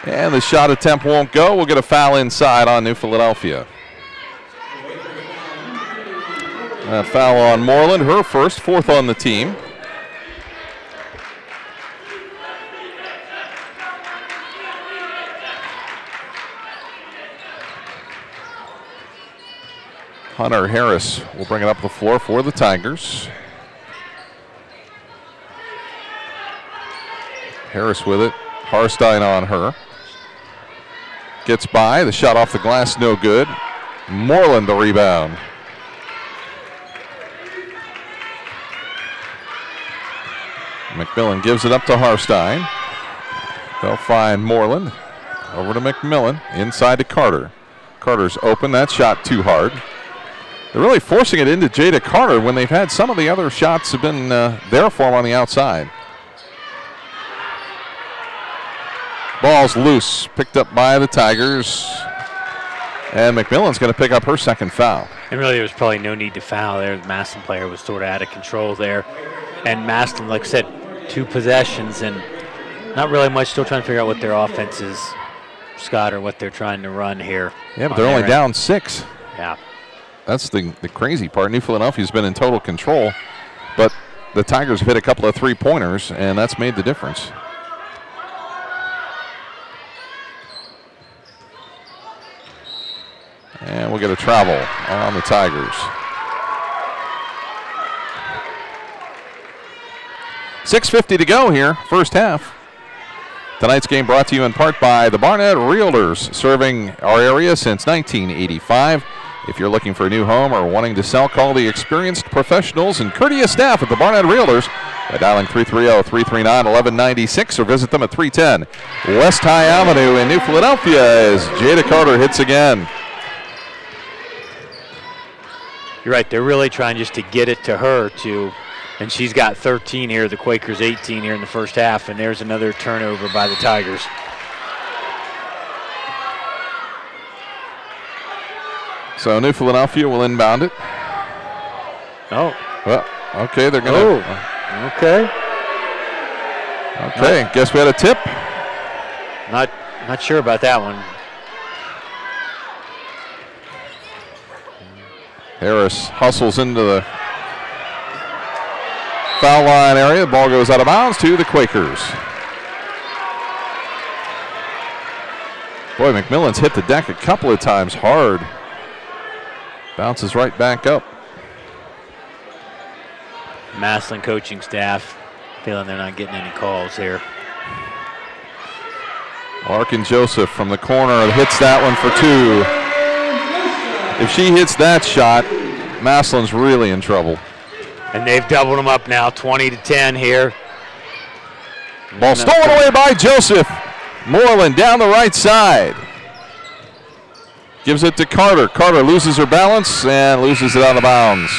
And the shot attempt won't go. We'll get a foul inside on New Philadelphia. A foul on Moreland, her first, 4th on the team. Hunter Harris will bring it up the floor for the Tigers. Harris with it, Harstein on her. Gets by, the shot off the glass, no good. Moreland the rebound. McMillan gives it up to Harstein. They'll find Moreland. Over to McMillan. Inside to Carter. Carter's open. That shot too hard. They're really forcing it into Jada Carter when they've had some of the other shots have been there for him on the outside. Ball's loose. Picked up by the Tigers. And McMillan's going to pick up her second foul. And really there was probably no need to foul there. The Massillon player was sort of out of control there. And Massillon, like I said, 2 possessions and not really much, still trying to figure out what their offense is, Scott, or what they're trying to run here. Yeah, but they're only down 6. Yeah. That's the crazy part. New Philadelphia's been in total control, but the Tigers have hit a couple of 3-pointers, and that's made the difference. And we'll get a travel on the Tigers. 6:50 to go here, first half. Tonight's game brought to you in part by the Barnett Realtors, serving our area since 1985. If you're looking for a new home or wanting to sell, call the experienced professionals and courteous staff at the Barnett Realtors by dialing 330-339-1196 or visit them at 310 West High Avenue in New Philadelphia as Jada Carter hits again. You're right, they're really trying just to get it to her too. And she's got 13 here, the Quakers 18 here in the first half, and there's another turnover by the Tigers. So New Philadelphia will inbound it. Oh. Well, okay, they're going to. Oh, okay. Okay, guess we had a tip. Not sure about that one. Harris hustles into the foul line area. The ball goes out of bounds to the Quakers. Boy, McMillan's hit the deck a couple of times hard. Bounces right back up. Massillon coaching staff feeling they're not getting any calls here. Larkin Joseph from the corner hits that one for 2. If she hits that shot, Massillon's really in trouble. And they've doubled them up now, 20-10 here. Ball stolen away by Joseph. Moreland down the right side. Gives it to Carter. Carter loses her balance and loses it out of bounds.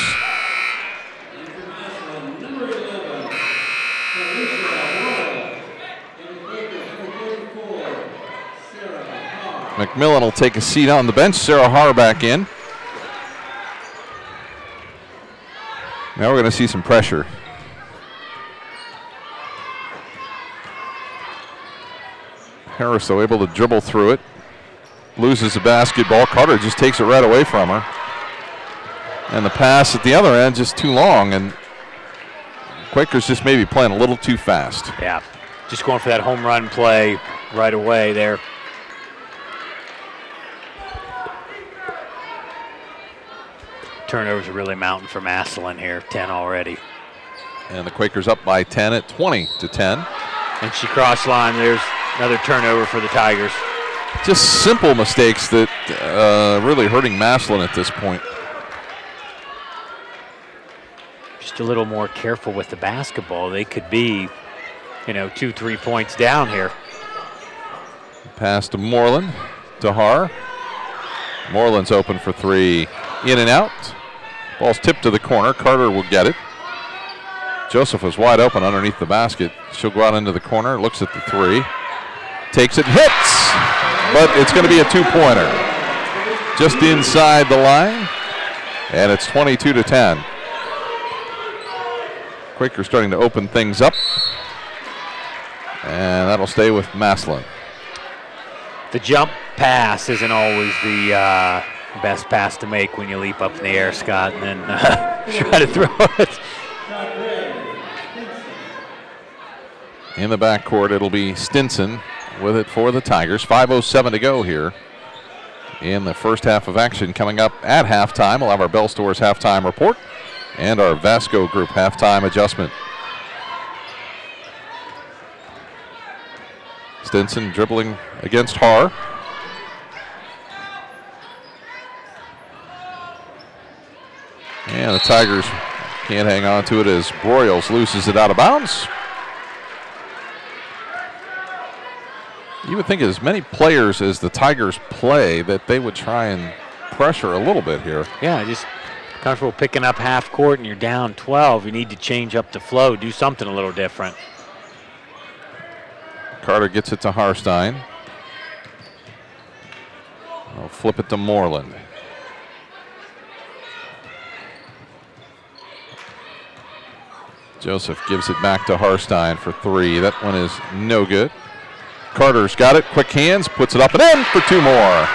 McMillan will take a seat on the bench. Sarah Haar back in. Now we're going to see some pressure. Harris, though, able to dribble through it. Loses the basketball. Carter just takes it right away from her. And the pass at the other end just too long. And Quakers just maybe playing a little too fast. Yeah, just going for that home run play right away there. Turnovers are really mounting for Massillon here, 10 already. And the Quakers up by 10 at 20-10. And she crossed line. There's another turnover for the Tigers. Just simple mistakes that really hurting Massillon at this point. Just a little more careful with the basketball. They could be, 2-3 points down here. Pass to Moreland, to Haar. Moreland's open for 3. In and out. Ball's tipped to the corner. Carter will get it. Joseph was wide open underneath the basket. She'll go out into the corner, looks at the 3. Takes it, hits! But it's going to be a 2-pointer. Just inside the line. And it's 22-10. Quakers starting to open things up. And that'll stay with Massillon. The jump pass isn't always the best pass to make when you leap up in the air, Scott, and then try to throw it. In the backcourt, it'll be Stinson with it for the Tigers. 5:07 to go here in the first half of action. Coming up at halftime, we'll have our Bell Stores halftime report and our Vasco Group halftime adjustment. Stinson dribbling against Haar. And the Tigers can't hang on to it as Broyles loses it out of bounds. You would think as many players as the Tigers play that they would try and pressure a little bit here. Yeah, just comfortable picking up half court and you're down 12. You need to change up the flow, do something a little different. Carter gets it to Harstein. I'll flip it to Moreland. Joseph gives it back to Harstein for 3. That one is no good. Carter's got it. Quick hands, puts it up and in for 2 more.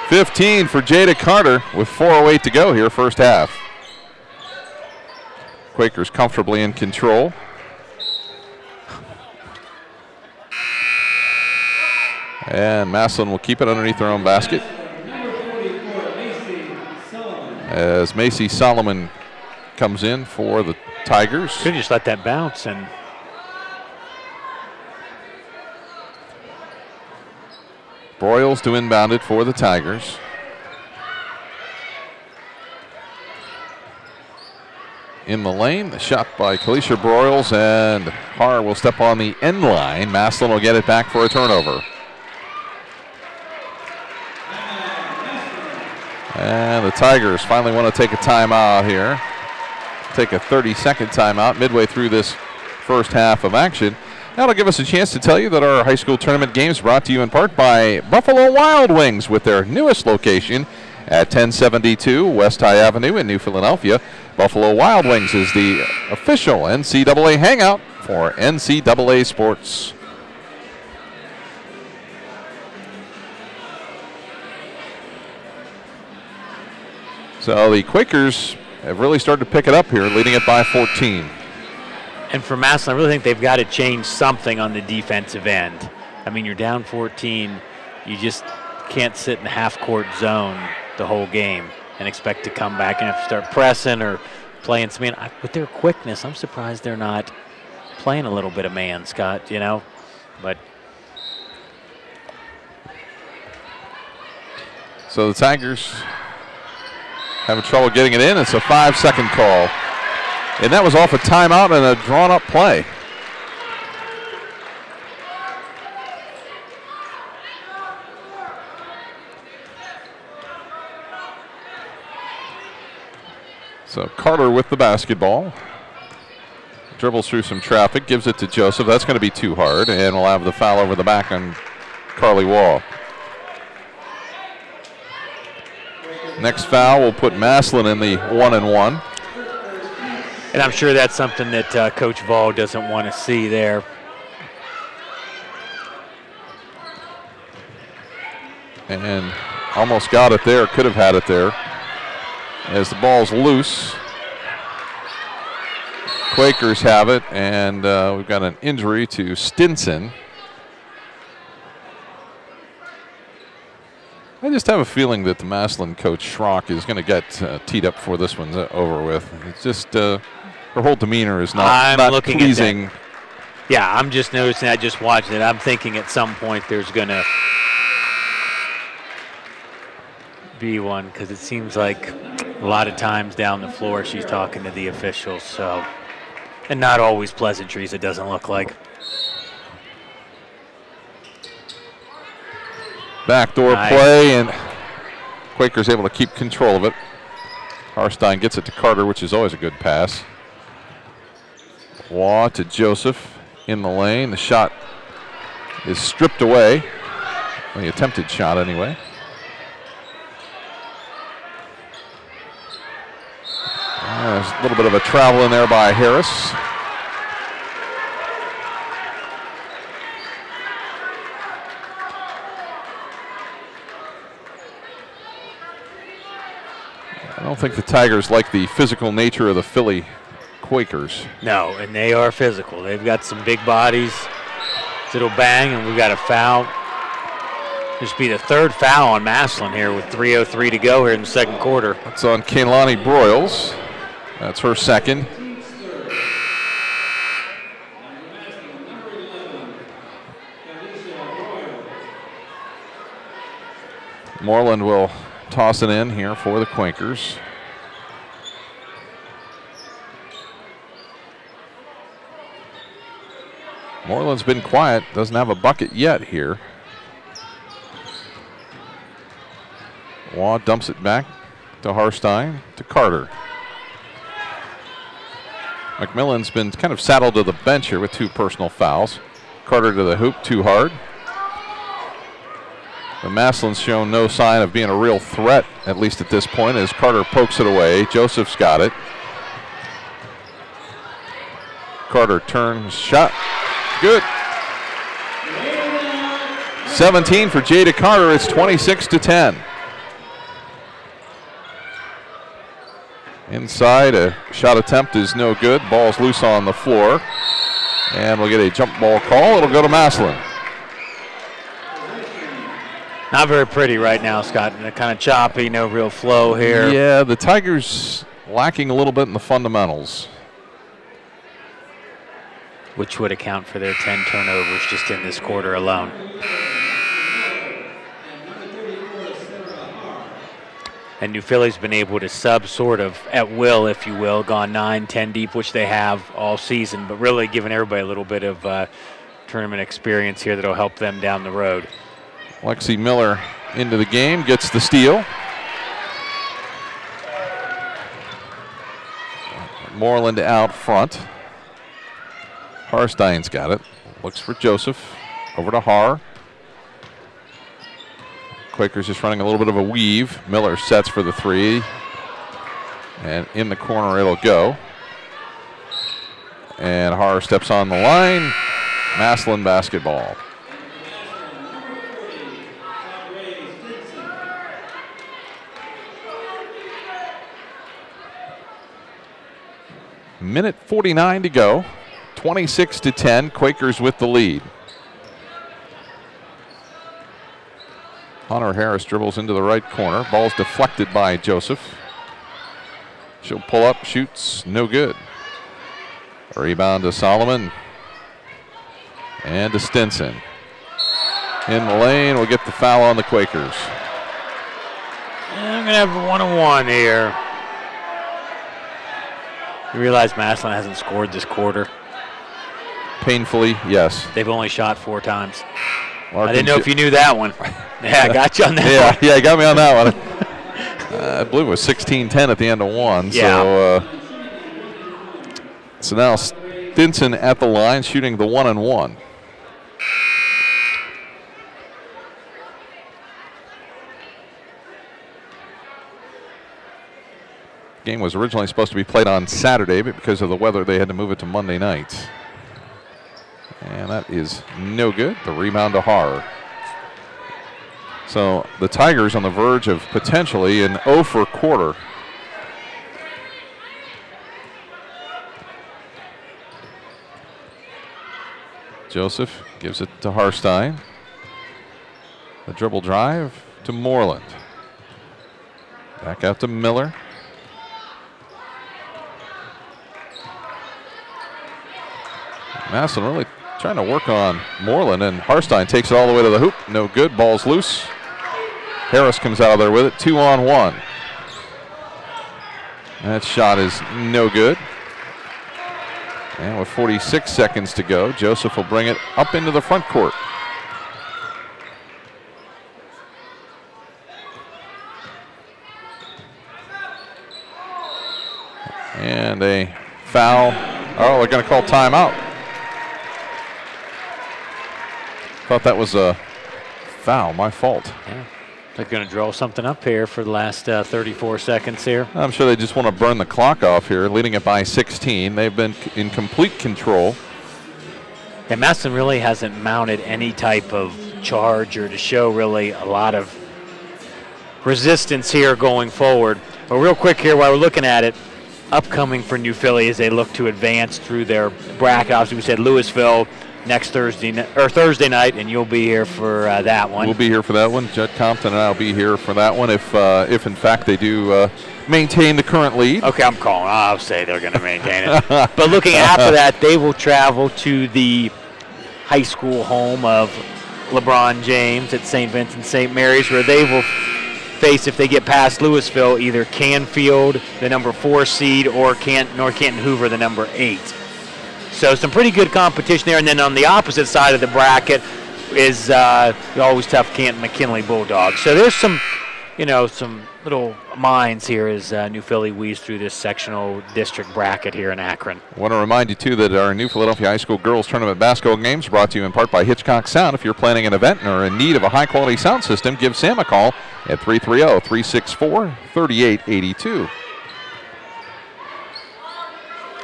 15 for Jada Carter with 4:08 to go here, first half. Quakers comfortably in control. And Massillon will keep it underneath their own basket. As Macy Solomon comes in for the Tigers. Could just let that bounce and Broyles to inbound it for the Tigers. In the lane, the shot by Kalisha Broyles, and Haar will step on the end line. Massillon will get it back for a turnover. And the Tigers finally want to take a timeout here. Take a 30-second timeout midway through this first half of action. That'll give us a chance to tell you that our high school tournament games brought to you in part by Buffalo Wild Wings with their newest location at 1072 West High Avenue in New Philadelphia. Buffalo Wild Wings is the official NCAA hangout for NCAA sports. So the Quakers have really started to pick it up here, leading it by 14. And for Massillon, I really think they've got to change something on the defensive end. I mean, you're down 14. You just can't sit in the half-court zone the whole game and expect to come back and have to start pressing or playing some man. With their quickness, I'm surprised they're not playing a little bit of man, Scott, you know. But so the Tigers having trouble getting it in. It's a 5-second call. And that was off a timeout and a drawn-up play. So Carter with the basketball. Dribbles through some traffic, gives it to Joseph. That's going to be too hard, and we'll have the foul over the back on Carly Wall. Next foul will put Massillon in the 1-and-1. And I'm sure that's something that Coach Vall doesn't want to see there. And almost got it there, could have had it there. As the ball's loose. Quakers have it, and we've got an injury to Stinson. I just have a feeling that the Massillon coach Schrock is going to get teed up before this one's over with. It's just her whole demeanor is not pleasing. Yeah, I'm just noticing. I just watched it. I'm thinking at some point there's going to be one, because it seems like a lot of times down the floor she's talking to the officials. So, and not always pleasantries, it doesn't look like. Backdoor play, and Quakers able to keep control of it. Harstein gets it to Carter, which is always a good pass. Waugh to Joseph in the lane. The shot is stripped away. The attempted shot, anyway. There's a little bit of a travel in there by Harris. I don't think the Tigers like the physical nature of the Philly Quakers. No, and they are physical. They've got some big bodies. It'll bang, and we've got a foul. This will be the third foul on Massillon here with 3:03 to go here in the second quarter. That's on Kaylani Broyles. That's her second. Moreland will toss it in here for the Quakers. Moreland's been quiet, doesn't have a bucket yet here. Waugh dumps it back to Harstein, to Carter. McMillan's been kind of saddled to the bench here with 2 personal fouls. Carter to the hoop, too hard. The Massillon's shown no sign of being a real threat, at least at this point, as Carter pokes it away. Joseph's got it. Carter turns, shot, good. 17 for Jada Carter, it's 26-10. Inside, a shot attempt is no good. Ball's loose on the floor. And we'll get a jump ball call. It'll go to Massillon. Not very pretty right now, Scott. Kind of choppy, no real flow here. Yeah, the Tigers lacking a little bit in the fundamentals. Which would account for their 10 turnovers just in this quarter alone. And New Philly's been able to sub sort of at will, if you will, gone 9, 10 deep, which they have all season, but really giving everybody a little bit of tournament experience here that'll help them down the road. Lexi Miller into the game, gets the steal. Moreland out front. Harstein's got it. Looks for Joseph. Over to Haar. Quakers just running a little bit of a weave. Miller sets for the three. And in the corner it'll go. And Haar steps on the line. Massillon basketball. Minute 49 to go. 26-10. Quakers with the lead. Hunter Harris dribbles into the right corner. Ball's deflected by Joseph. She'll pull up, shoots, no good. A rebound to Solomon. And to Stinson. In the lane, we'll get the foul on the Quakers. And I'm going to have a 1-on-1 here. You realize Massillon hasn't scored this quarter. Painfully, yes. They've only shot 4 times. Larkin, I didn't know if you knew that one. Yeah, I got you on that one. Yeah, you got me on that one. I believe it was 16-10 at the end of one. Yeah. So now Stinson at the line shooting the 1-on-1. Game was originally supposed to be played on Saturday, but because of the weather, they had to move it to Monday night. And that is no good. The rebound to Haar. So the Tigers on the verge of potentially an 0 for quarter. Joseph gives it to Harstein. The dribble drive to Moreland. Back out to Miller. Massillon really trying to work on Moreland, and Harstein takes it all the way to the hoop. No good. Ball's loose. Harris comes out of there with it. 2-on-1. That shot is no good. And with 46 seconds to go, Joseph will bring it up into the front court. And a foul. Oh, they're going to call timeout. Thought that was a foul. My fault. Yeah. They're going to draw something up here for the last 34 seconds here. I'm sure they just want to burn the clock off here, leading it by 16. They've been in complete control. And Massillon really hasn't mounted any type of charge or to show really a lot of resistance here going forward. But real quick here while we're looking at it, upcoming for New Philly as they look to advance through their bracket. Obviously, we said Louisville next Thursday night, and you'll be here for that one. We'll be here for that one. Judd Compton and I'll be here for that one if in fact they do maintain the current lead. Okay, I'm calling. I'll say they're going to maintain it. But looking after that, they will travel to the high school home of LeBron James at St. Vincent St. Mary's, where they will face, if they get past Louisville, either Canfield, the number 4 seed, or North Canton Hoover, the number 8. So some pretty good competition there. And then on the opposite side of the bracket is the always tough Canton McKinley Bulldogs. So there's some little minds here as New Philly weaves through this sectional district bracket here in Akron. I want to remind you, too, that our New Philadelphia High School Girls Tournament basketball games brought to you in part by Hitchcock Sound. If you're planning an event and are in need of a high-quality sound system, give Sam a call at 330-364-3882.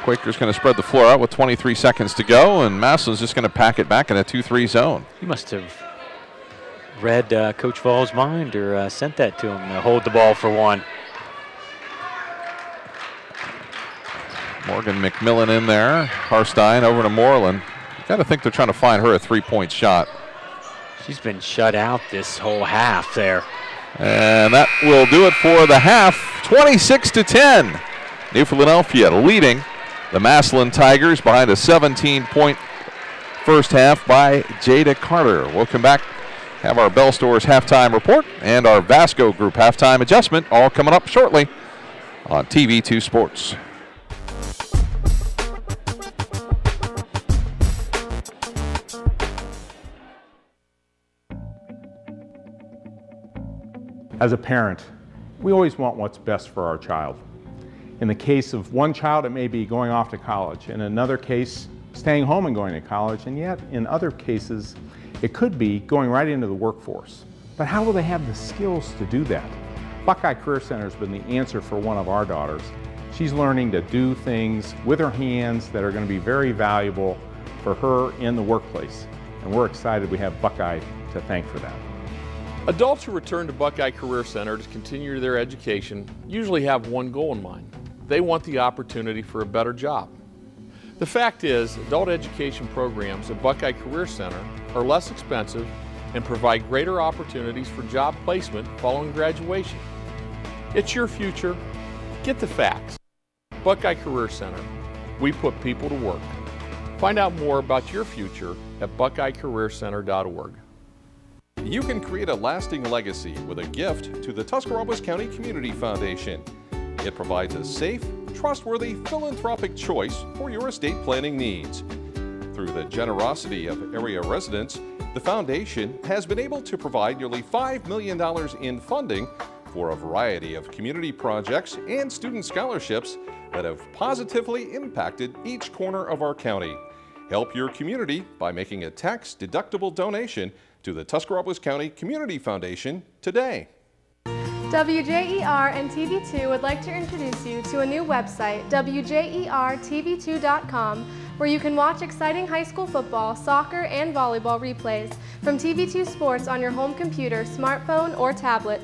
Quakers going to spread the floor out with 23 seconds to go, and Massillon's just going to pack it back in a 2-3 zone. You must have read Coach Vall's mind or sent that to him to hold the ball for one. Morgan McMillan in there. Harstein over to Moreland. You got to think they're trying to find her a three-point shot. She's been shut out this whole half there. And that will do it for the half. 26-10. New Philadelphia leading the Massillon Tigers behind a 17-point first half by Jada Carter. We'll come back, have our Bell Stores halftime report and our Vasco Group halftime adjustment, all coming up shortly on TV2 Sports. As a parent, we always want what's best for our child. In the case of one child, it may be going off to college. In another case, staying home and going to college, and yet in other cases, it could be going right into the workforce. But how will they have the skills to do that? Buckeye Career Center has been the answer for one of our daughters. She's learning to do things with her hands that are going to be very valuable for her in the workplace. And we're excited we have Buckeye to thank for that. Adults who return to Buckeye Career Center to continue their education usually have one goal in mind. They want the opportunity for a better job. The fact is, adult education programs at Buckeye Career Center are less expensive and provide greater opportunities for job placement following graduation. It's your future. Get the facts. Buckeye Career Center. We put people to work. Find out more about your future at buckeyecareercenter.org. You can create a lasting legacy with a gift to the Tuscarawas County Community Foundation. It provides a safe, trustworthy philanthropic choice for your estate planning needs. Through the generosity of area residents, the foundation has been able to provide nearly $5 million in funding for a variety of community projects and student scholarships that have positively impacted each corner of our county. Help your community by making a tax-deductible donation to the Tuscarawas County Community Foundation today. WJER and TV2 would like to introduce you to a new website, WJERTV2.com, where you can watch exciting high school football, soccer, and volleyball replays from TV2 Sports on your home computer, smartphone, or tablet.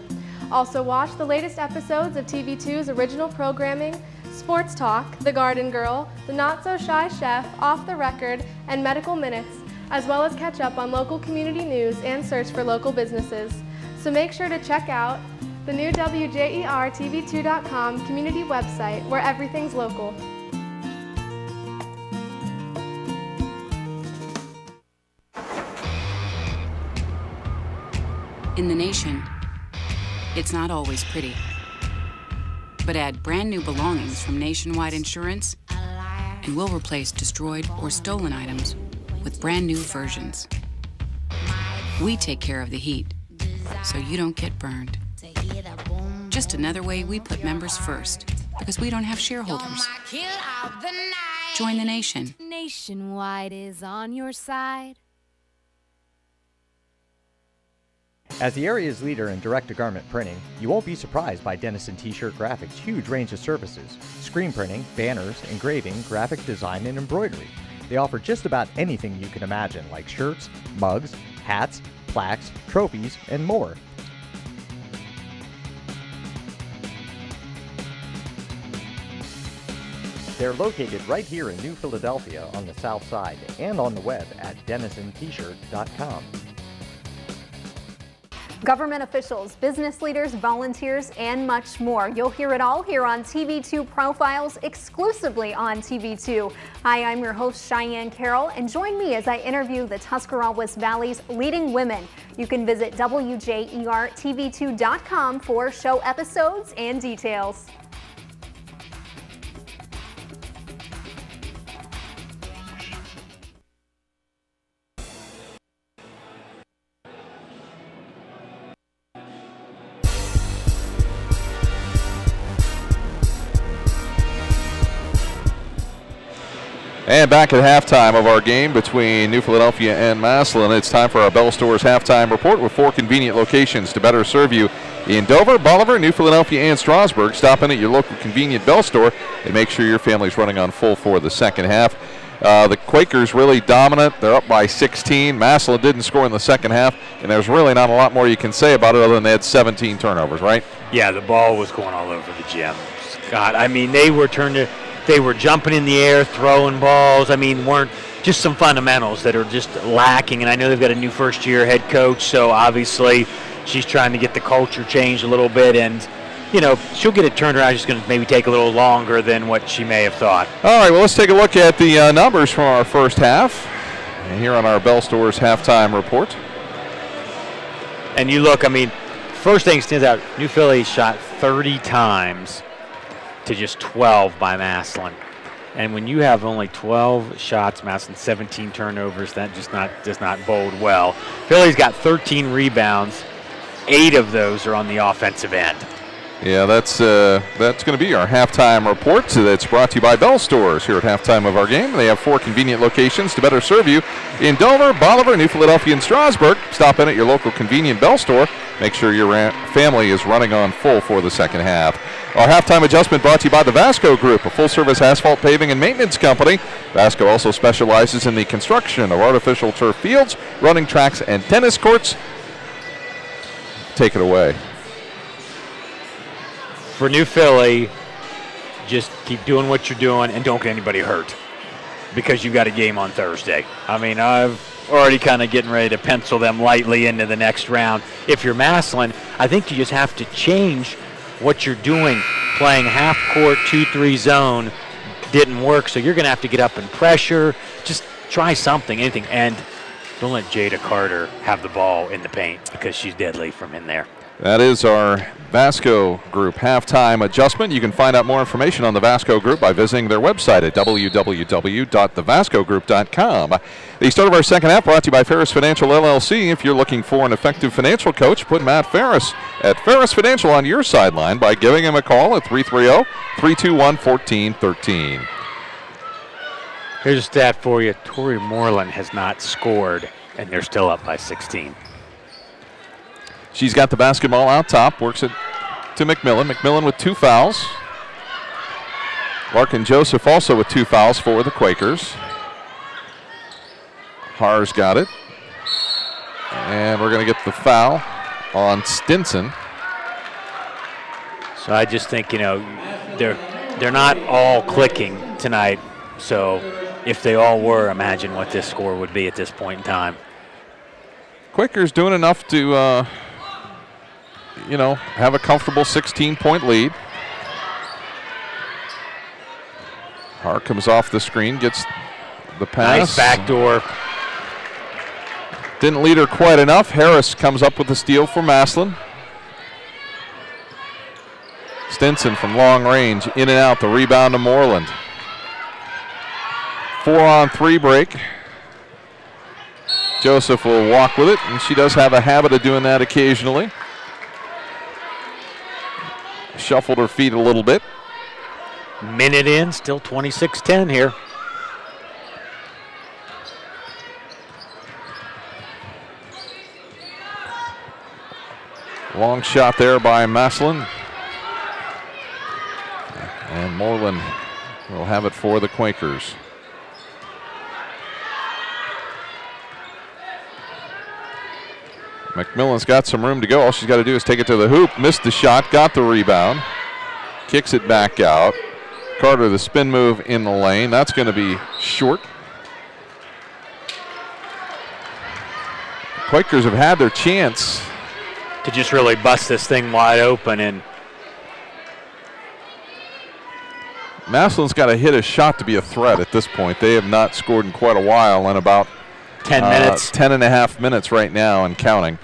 Also watch the latest episodes of TV2's original programming, Sports Talk, The Garden Girl, The Not So Shy Chef, Off the Record, and Medical Minutes, as well as catch up on local community news and search for local businesses. So make sure to check out the new WJERTV2.com community website where everything's local. In the nation, it's not always pretty. But add brand new belongings from Nationwide Insurance, and we'll replace destroyed or stolen items with brand new versions. We take care of the heat, so you don't get burned. Just another way we put members first, because we don't have shareholders. Join the nation. Nationwide is on your side. As the area's leader in direct-to-garment printing, you won't be surprised by Dennison T-Shirt Graphics' huge range of services: screen printing, banners, engraving, graphic design, and embroidery. They offer just about anything you can imagine, like shirts, mugs, hats, plaques, trophies, and more. They're located right here in New Philadelphia on the south side and on the web at DennisonT-shirt.com. Government officials, business leaders, volunteers, and much more. You'll hear it all here on TV2 Profiles, exclusively on TV2. Hi, I'm your host, Cheyenne Carroll, and join me as I interview the Tuscarawas Valley's leading women. You can visit WJERTV2.com for show episodes and details. And back at halftime of our game between New Philadelphia and Massillon, it's time for our Bell Stores halftime report with 4 convenient locations to better serve you in Dover, Bolivar, New Philadelphia, and Strasburg. Stop in at your local convenient Bell store and make sure your family's running on full for the second half. The Quakers really dominant. They're up by 16. Massillon didn't score in the second half, and there's really not a lot more you can say about it other than they had 17 turnovers, right? Yeah, the ball was going all over the gym. Scott, I mean, they were jumping in the air, throwing balls. I mean, weren't just some fundamentals that are just lacking. And I know they've got a new first-year head coach, so obviously she's trying to get the culture changed a little bit. And, you know, she'll get it turned around. It's going to maybe take a little longer than what she may have thought. All right, well, let's take a look at the numbers from our first half. And here on our Bell Stores halftime report. And you look, I mean, first thing stands out, New Philly shot 30 times to just 12 by Massillon. And when you have only 12 shots, Massillon 17 turnovers, that just does not bode well. Philly's got 13 rebounds. 8 of those are on the offensive end. Yeah, that's going to be our halftime report. That's brought to you by Bell Stores here at halftime of our game. They have 4 convenient locations to better serve you in Dover, Bolivar, New Philadelphia, and Strasburg. Stop in at your local convenient Bell Store. Make sure your family is running on full for the second half. Our halftime adjustment brought to you by the Vasco Group, a full-service asphalt paving and maintenance company. Vasco also specializes in the construction of artificial turf fields, running tracks, and tennis courts. Take it away. For New Philly, just keep doing what you're doing and don't get anybody hurt because you've got a game on Thursday. I mean, I've already kind of getting ready to pencil them lightly into the next round. If you're Massillon, I think you just have to change what you're doing. Playing half-court 2-3 zone didn't work, so you're going to have to get up and pressure. Just try something, anything. And don't let Jada Carter have the ball in the paint because she's deadly from in there. That is our Vasco Group halftime adjustment. You can find out more information on the Vasco Group by visiting their website at www.thevascogroup.com. The start of our second half brought to you by Ferris Financial LLC. If you're looking for an effective financial coach, put Matt Ferris at Ferris Financial on your sideline by giving him a call at 330-321-1413. Here's a stat for you. Tori Moreland has not scored, and they're still up by 16. She's got the basketball out top, works it to McMillan. McMillan with 2 fouls. Larkin Joseph also with 2 fouls for the Quakers. Haar's got it. And we're going to get the foul on Stinson. So I just think, they're not all clicking tonight. So if they all were, imagine what this score would be at this point in time. Quakers doing enough to have a comfortable 16-point lead. Haar comes off the screen, gets the pass. Nice backdoor. Didn't lead her quite enough. Harris comes up with the steal for Massillon. Stinson from long range, in and out, the rebound to Moreland. 4-on-3 break. Joseph will walk with it, and she does have a habit of doing that occasionally. Shuffled her feet a little bit. Minute in, still 26-10 here. Long shot there by Massillon. And Moreland will have it for the Quakers. McMillan's got some room to go. All she's got to do is take it to the hoop. Missed the shot, got the rebound. Kicks it back out. Carter, the spin move in the lane. That's going to be short. Quakers have had their chance to just really bust this thing wide open. And Massillon's got to hit a shot to be a threat at this point. They have not scored in quite a while, in about 10 minutes. 10 and a half minutes right now and counting.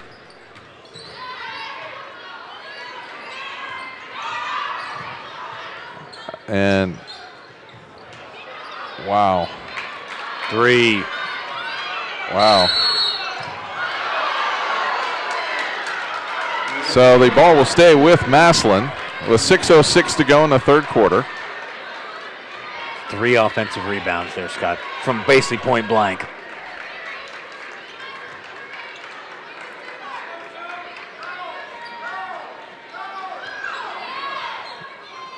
And wow. 3. Wow. So the ball will stay with Massillon with 6:06 to go in the third quarter. 3 offensive rebounds there, Scott, from basically point blank.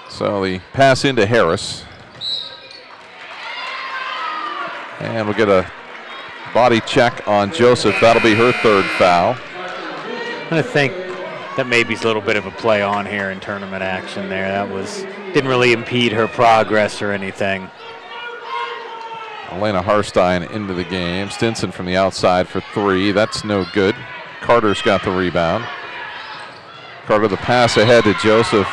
So the pass into Harris. And we'll get a body check on Joseph. That'll be her 3rd foul. I'm going to think that maybe is a little bit of a play on here in tournament action there. That didn't really impede her progress or anything. Elena Harstein into the game. Stinson from the outside for 3. That's no good. Carter's got the rebound. Carter the pass ahead to Joseph.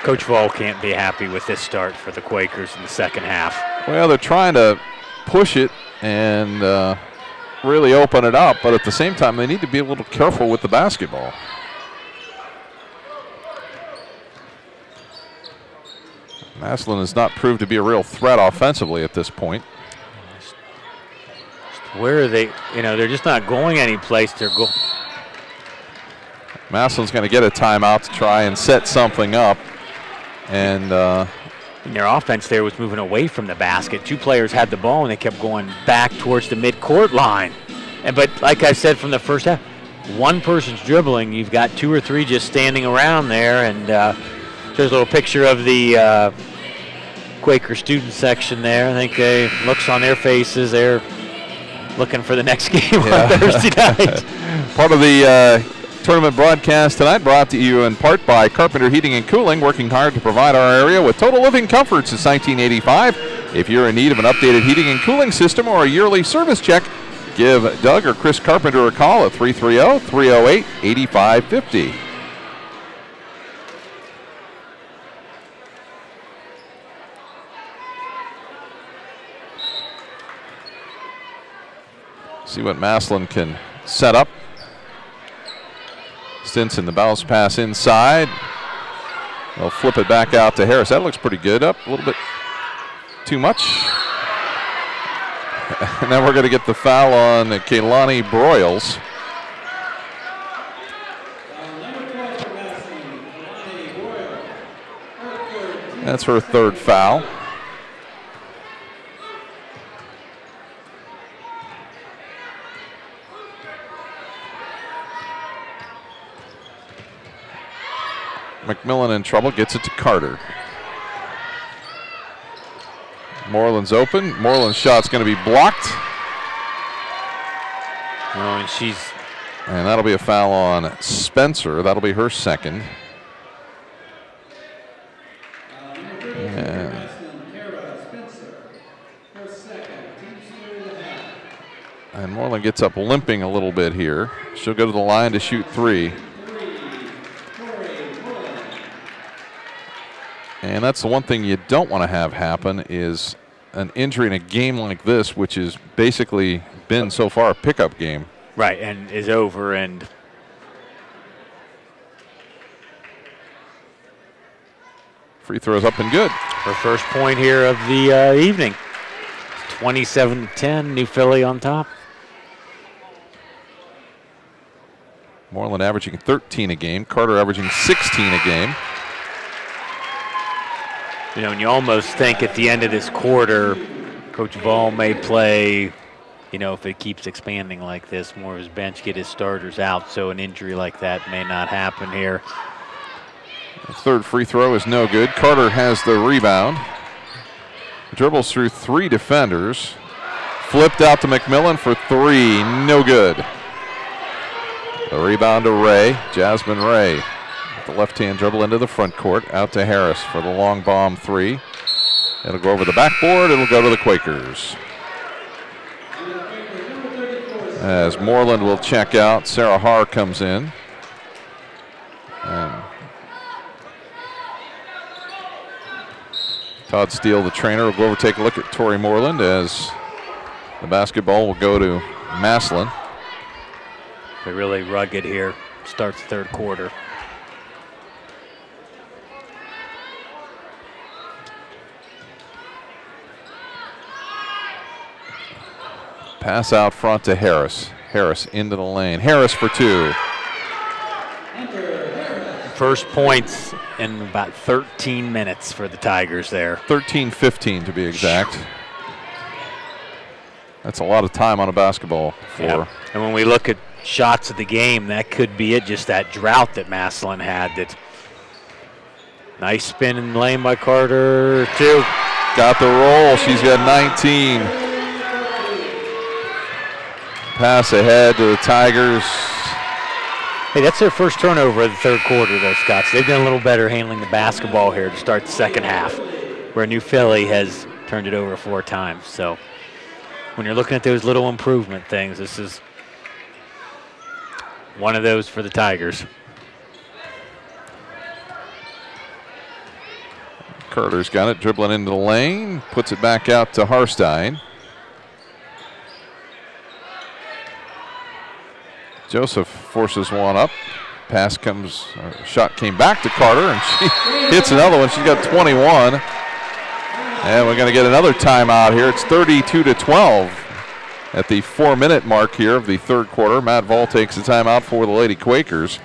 Coach Vall can't be happy with this start for the Quakers in the second half. Well, they're trying to push it and really open it up, but at the same time, they need to be a little careful with the basketball. Massillon has not proved to be a real threat offensively at this point. Where are they? They're just not going any place. Massillon's going to get a timeout to try and set something up. And their offense there was moving away from the basket. 2 players had the ball, and they kept going back towards the midcourt line. But like I said from the first half, one person's dribbling. You've got 2 or 3 just standing around there. And there's a little picture of the Quaker student section there. I think looks on their faces. They're looking for the next game on Thursday night. Part of the tournament broadcast tonight brought to you in part by Carpenter Heating and Cooling, working hard to provide our area with total living comfort since 1985. If you're in need of an updated heating and cooling system or a yearly service check, give Doug or Chris Carpenter a call at 330-308-8550. See what Massillon can set up. Stinson, the bounce pass inside. They'll flip it back out to Harris. That looks pretty good. Up a little bit too much. And then we're going to get the foul on Kaylani Broyles. That's her 3rd foul. McMillan in trouble, gets it to Carter. Moreland's open. Moreland's shot's going to be blocked. Oh, and that'll be a foul on Spencer. That'll be her 2nd. And Moreland gets up limping a little bit here. She'll go to the line to shoot 3. And that's the one thing you don't want to have happen is an injury in a game like this, which has basically been so far a pickup game. Right, and is over. And free throws up and good. Her first point here of the evening. 27-10, New Philly on top. Moreland averaging 13 a game. Carter averaging 16 a game. You know, and you almost think at the end of this quarter, Coach Ball may play, you know, if it keeps expanding like this, more of his bench, get his starters out, so an injury like that may not happen here. The 3rd free throw is no good. Carter has the rebound. Dribbles through 3 defenders. Flipped out to McMillan for 3, no good. The rebound to Ray, Jasmine Ray. The left-hand dribble into the front court, out to Harris for the long bomb 3. It'll go over the backboard, it'll go to the Quakers. As Moreland will check out, Sarah Haar comes in. And Todd Steele, the trainer, will go over take a look at Tori Moreland as the basketball will go to Massillon. They're really rugged here, starts 3rd quarter. Pass out front to Harris. Harris into the lane. Harris for 2. First points in about 13 minutes for the Tigers there. 13-15 to be exact. That's a lot of time on a basketball floor. Yeah. And when we look at shots of the game, that could be it, just that drought that Massillon had. That nice spin in the lane by Carter, 2. Got the roll. She's got 19. Pass ahead to the Tigers. Hey, that's their first turnover of the 3rd quarter, though, Scott. So they've done a little better handling the basketball here to start the 2nd half, where New Philly has turned it over 4 times. So when you're looking at those little improvement things, this is one of those for the Tigers. Carter's got it, dribbling into the lane, puts it back out to Harstein. Joseph forces one up. Pass comes, shot came back to Carter, and she hits another one. She's got 21. And we're going to get another timeout here. It's 32-12 at the 4-minute mark here of the 3rd quarter. Matt Vall takes the timeout for the Lady Quakers.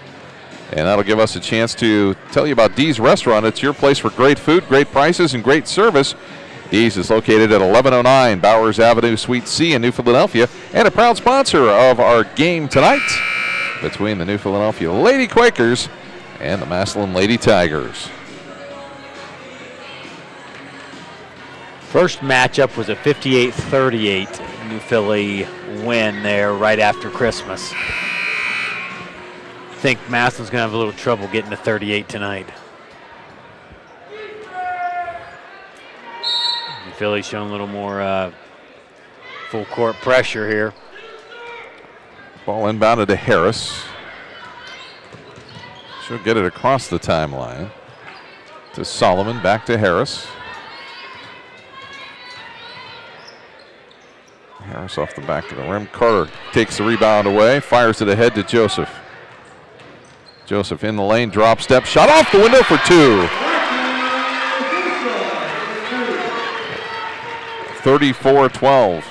And that'll give us a chance to tell you about Dee's Restaurant. It's your place for great food, great prices, and great service. Dee's is located at 1109 Bowers Avenue, Suite C in New Philadelphia, and a proud sponsor of our game tonight between the New Philadelphia Lady Quakers and the Massillon Lady Tigers. First matchup was a 58-38 New Philly win there right after Christmas. I think Massillon's going to have a little trouble getting to 38 tonight. New Philly's showing a little more full court pressure here. Ball inbounded to Harris. She'll get it across the timeline to Solomon, back to Harris. Harris off the back of the rim. Carter takes the rebound away, fires it ahead to Joseph. Joseph in the lane, drop step, shot off the window for two. 34-12.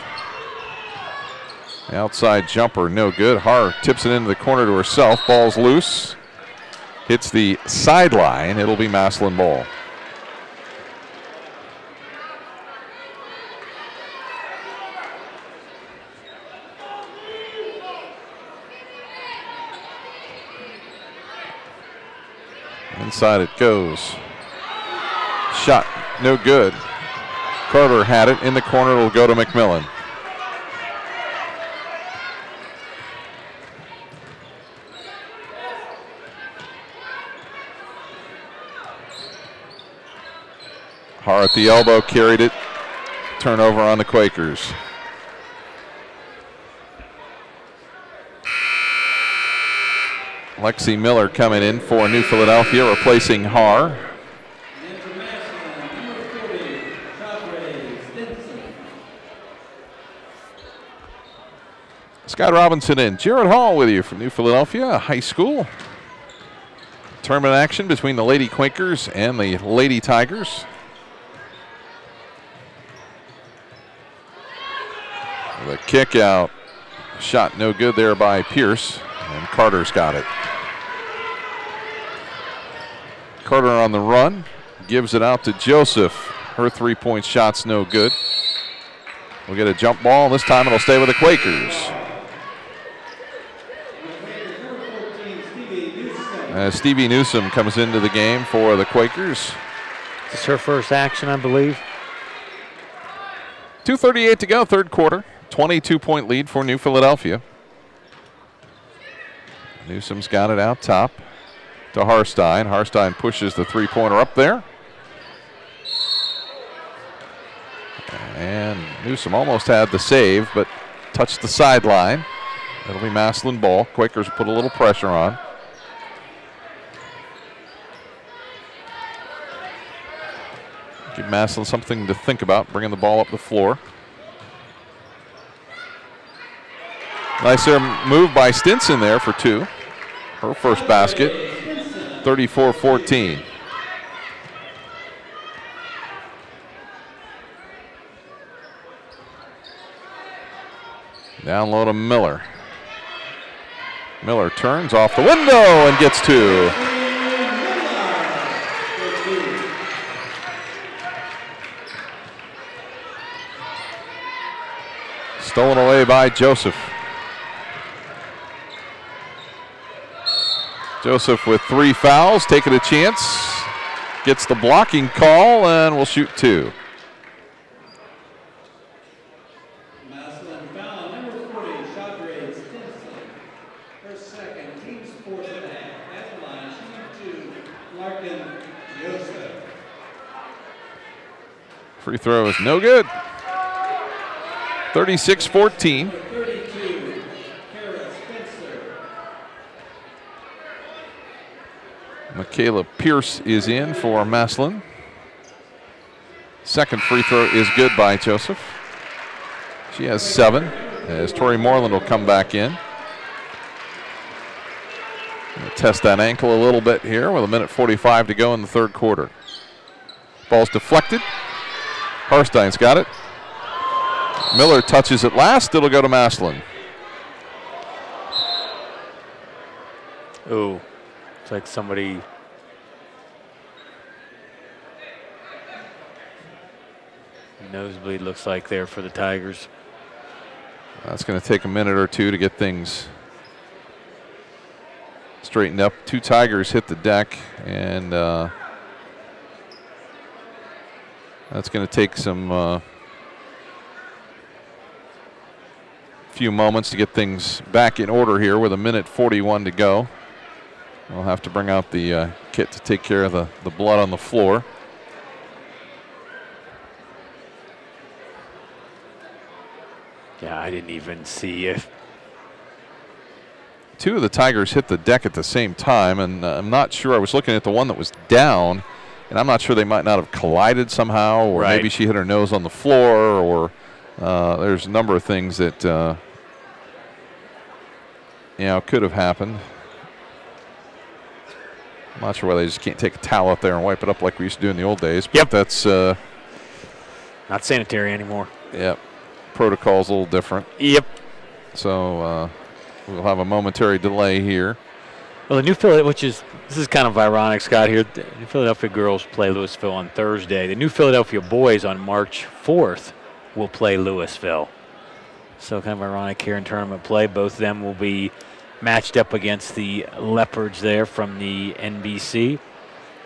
Outside jumper, no good. Har tips it into the corner to herself. Ball's loose. Hits the sideline. It'll be Massillon ball. Inside it goes. Shot, no good. Carter had it in the corner. It'll go to McMillan. Har at the elbow, carried it. Turnover on the Quakers. Lexi Miller coming in for New Philadelphia, replacing Har. Scott Robinson and Jared Hall with you from New Philadelphia High School. Tournament action between the Lady Quakers and the Lady Tigers. The kick out. Shot no good there by Pierce, and Carter's got it. Carter on the run, gives it out to Joseph. Her three-point shot's no good. We'll get a jump ball, and this time it'll stay with the Quakers. Stevie Newsom comes into the game for the Quakers. This is her first action, I believe. 2:38 to go, third quarter. 22-point lead for New Philadelphia. Newsom's got it out top to Harstein. Harstein pushes the three-pointer up there. And Newsom almost had the save, but touched the sideline. It'll be Massillon ball. Quakers put a little pressure on. Give Massillon something to think about, bringing the ball up the floor. Nice move by Stinson there for two. Her first basket, 34-14. Down low to Miller. Miller turns off the window and gets two. Stolen away by Joseph. Joseph with 3 fouls, taking a chance. Gets the blocking call and will shoot two. Massillon foul number 40, shot grade Stinson. Her second, team sports at the line, shooting two, Larkin Joseph. Free throw is no good. 36-14. Michaela Pierce is in for Massillon. Second free throw is good by Joseph. She has 7, as Tori Moreland will come back in. We'll test that ankle a little bit here with 1:45 to go in the third quarter. Ball's deflected. Harstein's got it. Miller touches it last. It'll go to Massillon. Ooh. Looks like somebody. Nosebleed looks like there for the Tigers. That's going to take a minute or two to get things straightened up. 2 Tigers hit the deck, and that's going to take some few moments to get things back in order here with 1:41 to go. We'll have to bring out the kit to take care of the blood on the floor. Yeah, I didn't even see if 2 of the Tigers hit the deck at the same time, and I'm not sure. I was looking at the one that was down, and I'm not sure they might not have collided somehow, or maybe she hit her nose on the floor, or there's a number of things that could have happened. I'm not sure why they just can't take a towel up there and wipe it up like we used to do in the old days. But that's not sanitary anymore. Yep. Protocol's a little different. Yep. So we'll have a momentary delay here. Well, the New Philadelphia, this is kind of ironic, Scott, here. The New Philadelphia girls play Louisville on Thursday. The New Philadelphia boys on March 4th will play Louisville. So kind of ironic here in tournament play. Both of them will be matched up against the Leopards there from the NBC.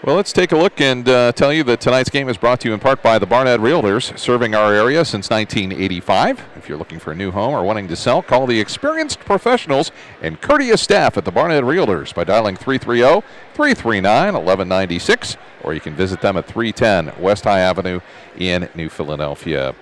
Well, let's take a look and tell you that tonight's game is brought to you in part by the Barnett Realtors, serving our area since 1985. If you're looking for a new home or wanting to sell, call the experienced professionals and courteous staff at the Barnett Realtors by dialing 330-339-1196, or you can visit them at 310 West High Avenue in New Philadelphia.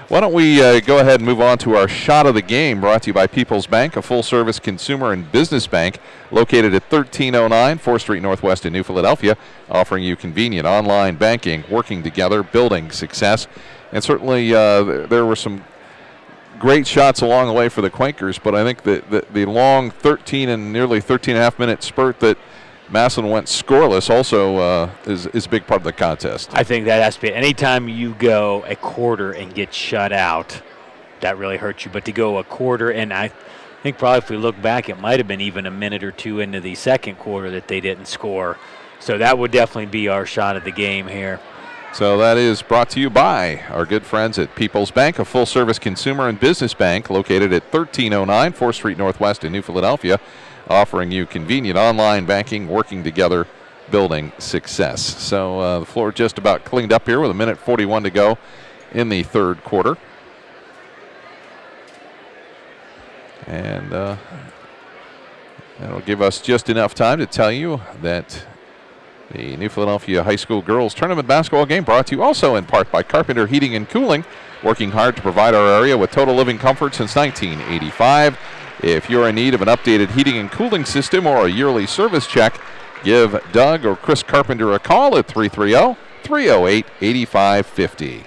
Why don't we go ahead and move on to our shot of the game, brought to you by People's Bank, a full-service consumer and business bank located at 1309 4th Street Northwest in New Philadelphia, offering you convenient online banking, working together, building success. And certainly there were some great shots along the way for the Quakers, but I think that the long 13 and nearly 13.5-minute spurt that Massillon went scoreless also is a big part of the contest. I think that has to be. Anytime you go a quarter and get shut out, that really hurts you. But to go a quarter, and I think probably if we look back, it might have been even a minute or two into the second quarter that they didn't score. So that would definitely be our shot of the game here. So that is brought to you by our good friends at People's Bank, a full-service consumer and business bank located at 1309 4th Street Northwest in New Philadelphia, offering you convenient online banking, working together, building success. So the floor just about cleaned up here with 1:41 to go in the third quarter. And that'll give us just enough time to tell you that the New Philadelphia High School Girls Tournament Basketball game brought to you also in part by Carpenter Heating and Cooling, working hard to provide our area with total living comfort since 1985. If you're in need of an updated heating and cooling system or a yearly service check, give Doug or Chris Carpenter a call at 330-308-8550.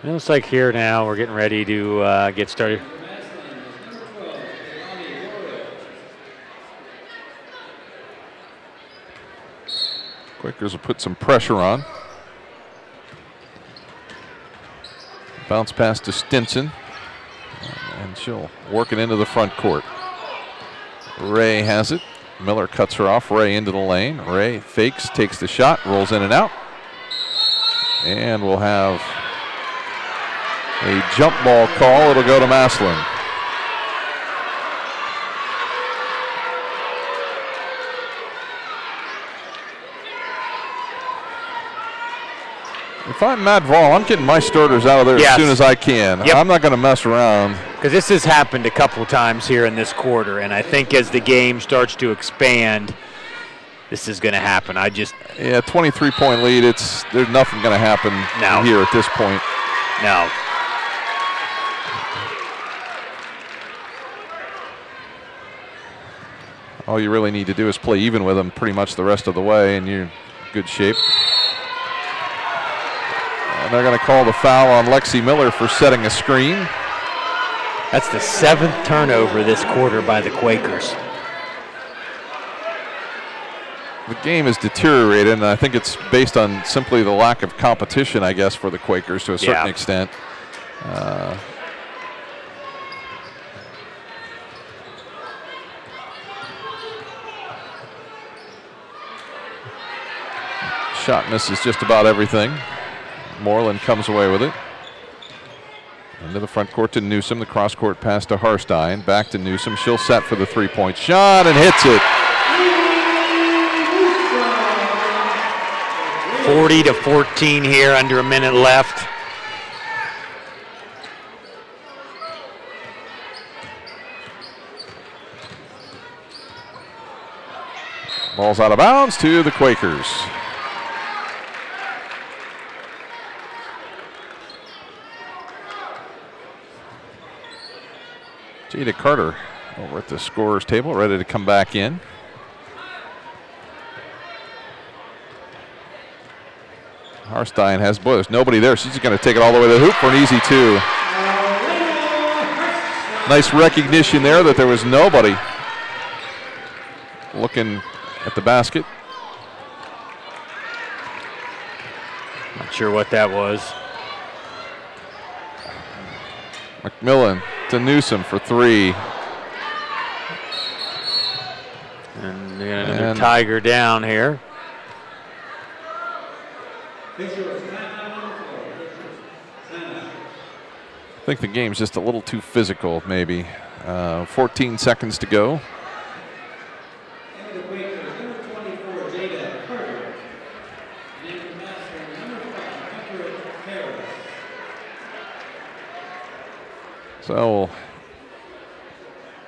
It looks like here now we're getting ready to get started. Quakers will put some pressure on. Bounce pass to Stinson. And she'll work it into the front court. Ray has it. Miller cuts her off. Ray into the lane. Ray fakes, takes the shot, rolls in and out. And we'll have a jump ball call. It'll go to Massillon. If I'm Matt Vall, I'm getting my starters out of there as soon as I can. I'm not going to mess around. Because this has happened a couple times here in this quarter, and I think as the game starts to expand, this is going to happen. Yeah, 23-point lead. There's nothing going to happen here at this point. No. All you really need to do is play even with them pretty much the rest of the way, and you're in good shape. And they're going to call the foul on Lexi Miller for setting a screen. That's the 7th turnover this quarter by the Quakers. The game has deteriorated, and I think it's based on simply the lack of competition, I guess, for the Quakers to a certain extent. Shot misses just about everything. Moreland comes away with it. Into the front court to Newsom. The cross court pass to Harstein. Back to Newsom. She'll set for the three-point shot and hits it. 40-14 here, under a minute left. Ball's out of bounds to the Quakers. Jada Carter over at the scorer's table, ready to come back in. Harstein has, boy, there's nobody there. She's going to take it all the way to the hoop for an easy two. Nice recognition there that there was nobody looking at the basket. Not sure what that was. McMillan to Newsom for three. And another Tiger down here. I think the game's just a little too physical, maybe. 14 seconds to go. So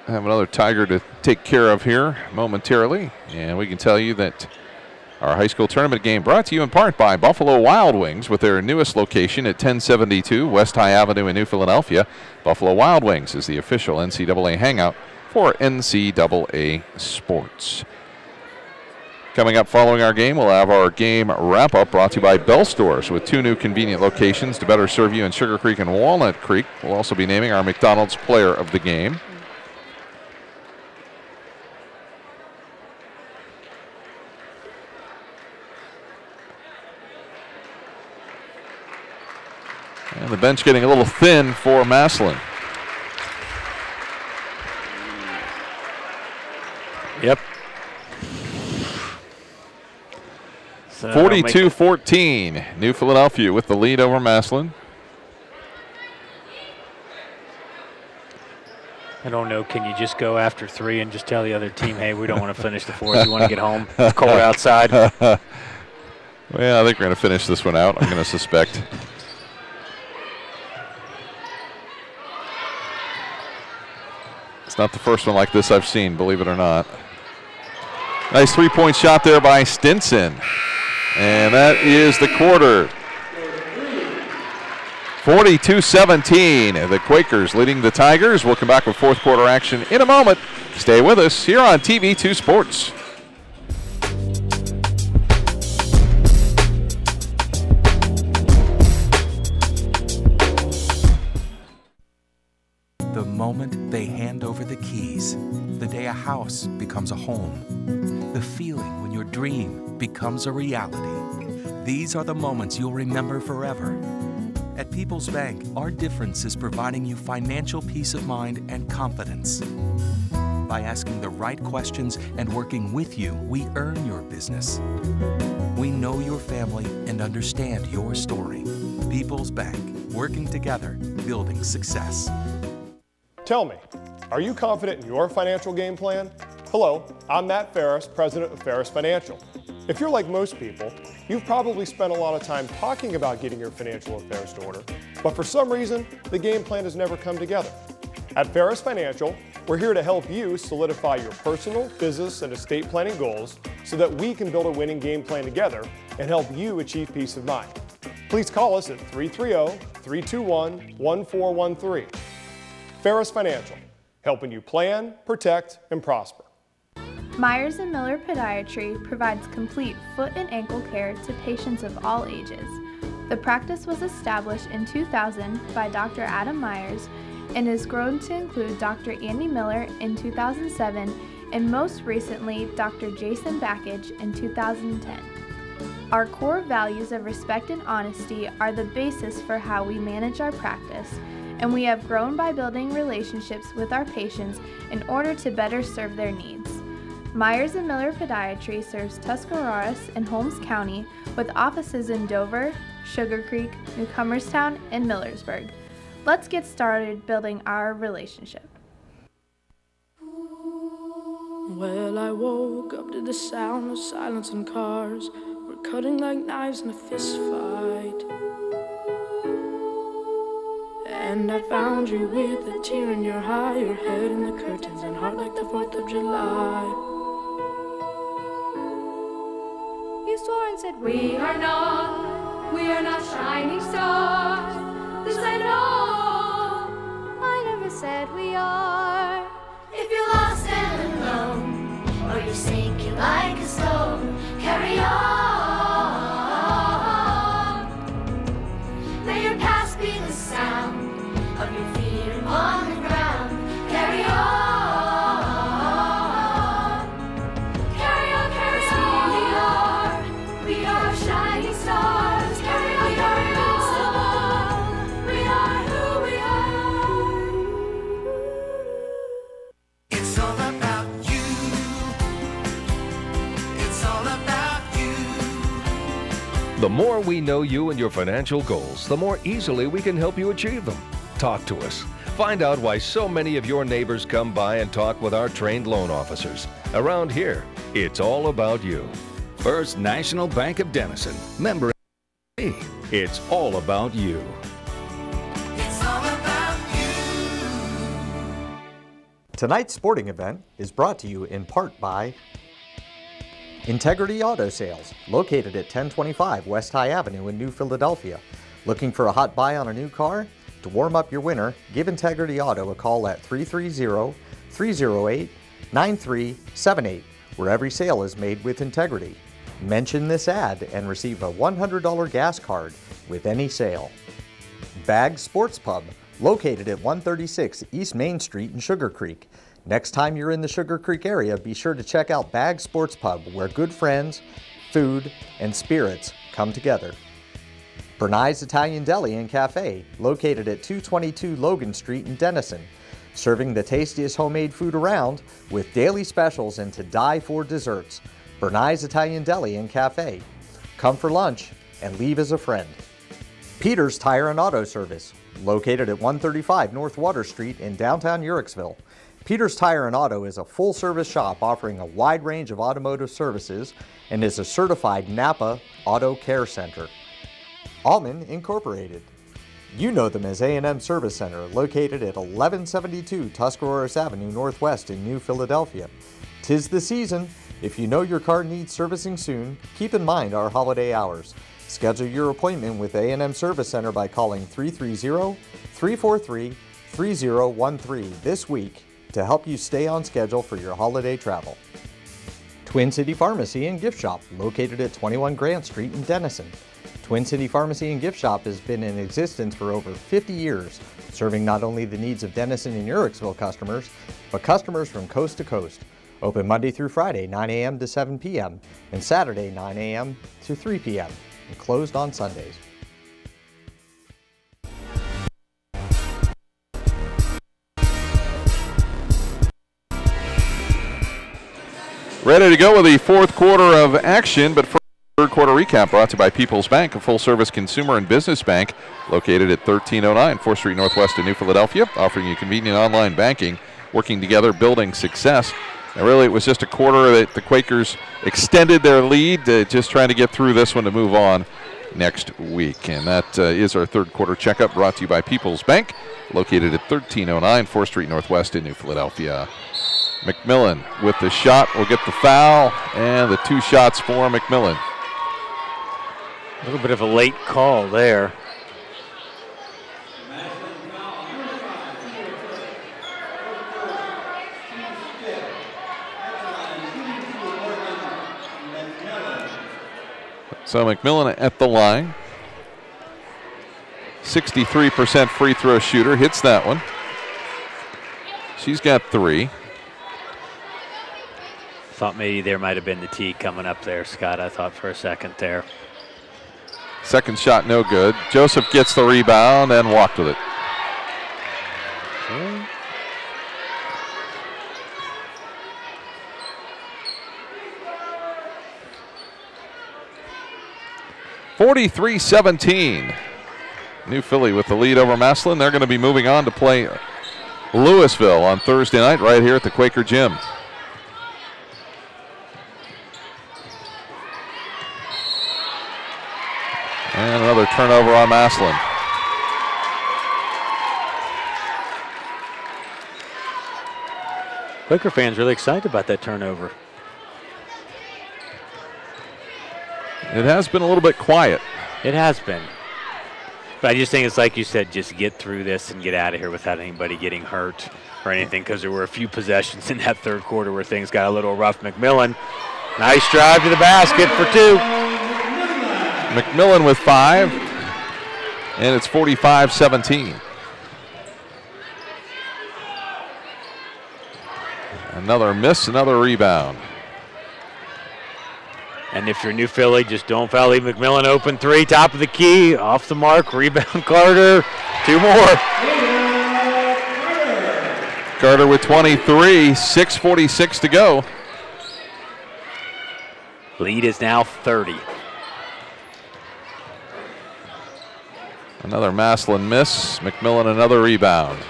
we'll have another Tiger to take care of here momentarily. And we can tell you that our high school tournament game brought to you in part by Buffalo Wild Wings with their newest location at 1072 West High Avenue in New Philadelphia. Buffalo Wild Wings is the official NCAA hangout for NCAA sports. Coming up following our game, we'll have our game wrap-up brought to you by Bell Stores with 2 new convenient locations to better serve you in Sugar Creek and Walnut Creek. We'll also be naming our McDonald's Player of the Game. And the bench getting a little thin for Massillon. Yep. 42-14, New Philadelphia with the lead over Massillon. I don't know, can you just go after 3 and just tell the other team, hey, we don't want to finish the 4th, we want to get home, it's cold outside? Well, I think we're going to finish this one out, I'm going to suspect. It's not the first one like this I've seen, believe it or not. Nice three-point shot there by Stinson. And that is the quarter. 42-17. The Quakers leading the Tigers. We'll come back with fourth quarter action in a moment. Stay with us here on TV2 Sports. The moment they hand over the keys, the day a house becomes a home, the feeling when your dream becomes a reality. These are the moments you'll remember forever. At People's Bank, our difference is providing you financial peace of mind and confidence. By asking the right questions and working with you, we earn your business. We know your family and understand your story. People's Bank, working together, building success. Tell me, are you confident in your financial game plan? Hello, I'm Matt Ferris, president of Ferris Financial. If you're like most people, you've probably spent a lot of time talking about getting your financial affairs in order, but for some reason, the game plan has never come together. At Ferris Financial, we're here to help you solidify your personal, business, and estate planning goals so that we can build a winning game plan together and help you achieve peace of mind. Please call us at 330-321-1413. Ferris Financial, helping you plan, protect, and prosper. Myers & Miller Podiatry provides complete foot and ankle care to patients of all ages. The practice was established in 2000 by Dr. Adam Myers and has grown to include Dr. Andy Miller in 2007 and most recently Dr. Jason Backage in 2010. Our core values of respect and honesty are the basis for how we manage our practice, and we have grown by building relationships with our patients in order to better serve their needs. Myers and Miller Podiatry serves Tuscarawas and Holmes County with offices in Dover, Sugar Creek, New Comerstown, and Millersburg. Let's get started building our relationship. Well, I woke up to the sound of silence and cars. We're cutting like knives in a fist fight. And I found you with a tear in your eye, your head in the curtains and heart like the 4th of July. You swore and said, we are not shining stars. This I know, I never said we are. If you're lost and alone, or you're sinking like a stone, carry on. May your past be the sound of your feet upon the ground. Carry on. Carry on, carry on. We are shining stars. Carry on, carry on. We are who we are. It's all about you. It's all about you. The more we know you and your financial goals, the more easily we can help you achieve them. Talk to us. Find out why so many of your neighbors come by and talk with our trained loan officers. Around here, it's all about you. First National Bank of Denison. Member FDIC. It's all about you. It's all about you. Tonight's sporting event is brought to you in part by Integrity Auto Sales, located at 1025 West High Avenue in New Philadelphia. Looking for a hot buy on a new car? To warm up your winter, give Integrity Auto a call at 330-308-9378, where every sale is made with integrity. Mention this ad and receive a $100 gas card with any sale. Bag Sports Pub, located at 136 East Main Street in Sugar Creek. Next time you're in the Sugar Creek area, be sure to check out Bag Sports Pub, where good friends, food, and spirits come together. Bernai's Italian Deli and Cafe, located at 222 Logan Street in Denison, serving the tastiest homemade food around with daily specials and to die for desserts. Bernai's Italian Deli and Cafe. Come for lunch and leave as a friend. Peter's Tire and Auto Service, located at 135 North Water Street in downtown Uhrichsville. Peter's Tire and Auto is a full-service shop offering a wide range of automotive services and is a certified Napa Auto Care Center. Allman Incorporated. You know them as A&M Service Center, located at 1172 Tuscarawas Avenue Northwest in New Philadelphia. 'Tis the season. If you know your car needs servicing soon, keep in mind our holiday hours. Schedule your appointment with A&M Service Center by calling 330-343-3013 this week to help you stay on schedule for your holiday travel. Twin City Pharmacy and Gift Shop, located at 21 Grant Street in Denison. Twin City Pharmacy and Gift Shop has been in existence for over 50 years, serving not only the needs of Denison and Uhrichsville customers, but customers from coast to coast. Open Monday through Friday, 9 a.m. to 7 p.m., and Saturday, 9 a.m. to 3 p.m., and closed on Sundays. Ready to go with the fourth quarter of action, but first, third quarter recap brought to you by People's Bank, a full-service consumer and business bank located at 1309 4th Street Northwest in New Philadelphia, offering you convenient online banking, working together, building success. And really, it was just a quarter that the Quakers extended their lead, just trying to get through this one to move on next week. And that is our third quarter checkup brought to you by People's Bank, located at 1309 4th Street Northwest in New Philadelphia. McMillan with the shot will get the foul, and the two shots for McMillan. A little bit of a late call there. So McMillan at the line. 63% free throw shooter, hits that one. She's got 3. Thought maybe there might have been the tee coming up there, Scott. I thought for a second there. Second shot no good. Joseph gets the rebound and walked with it. 43-17. New Philly with the lead over Massillon. They're going to be moving on to play Louisville on Thursday night right here at the Quaker Gym. And another turnover on Massillon. Quaker fans really excited about that turnover. It has been a little bit quiet. It has been. But I just think it's like you said, just get through this and get out of here without anybody getting hurt or anything, because there were a few possessions in that third quarter where things got a little rough. McMillan, nice drive to the basket for 2. McMillan with 5, and it's 45-17. Another miss, another rebound. And if you're New Philly, just don't foul. Leave McMillan open 3, top of the key, off the mark, rebound Carter, 2 more. Carter with 23, 6:46 to go. Lead is now 30. Another Massillon miss, McMillan another rebound.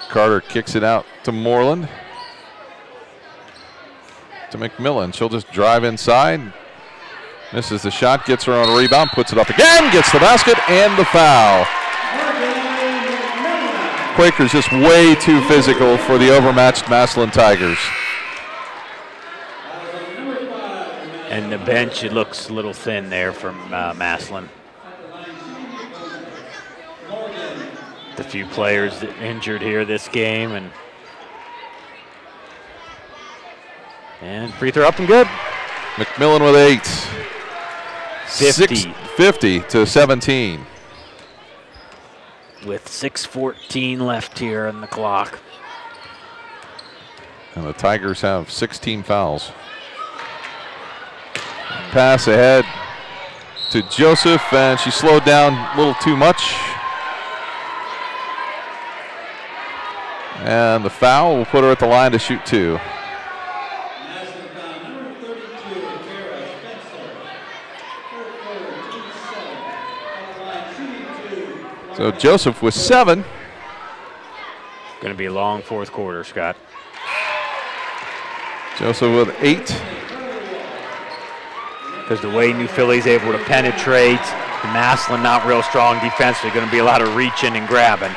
Carter kicks it out to Moreland. To McMillan. She'll just drive inside. Misses the shot, gets her on a rebound, puts it up again, gets the basket and the foul. Quakers just way too physical for the overmatched Massillon Tigers. And the bench, it looks a little thin there from Massillon. A few players that injured here this game, and free throw up and good. McMillan with 8. 50. 50-17. With 6:14 left here on the clock. And the Tigers have 16 fouls. Pass ahead to Joseph, and she slowed down a little too much. And the foul will put her at the line to shoot 2. So Joseph with 7. Going to be a long fourth quarter, Scott. Joseph with 8. Because the way New Philly's able to penetrate, the Massillon not real strong defensively, going to be a lot of reaching and grabbing.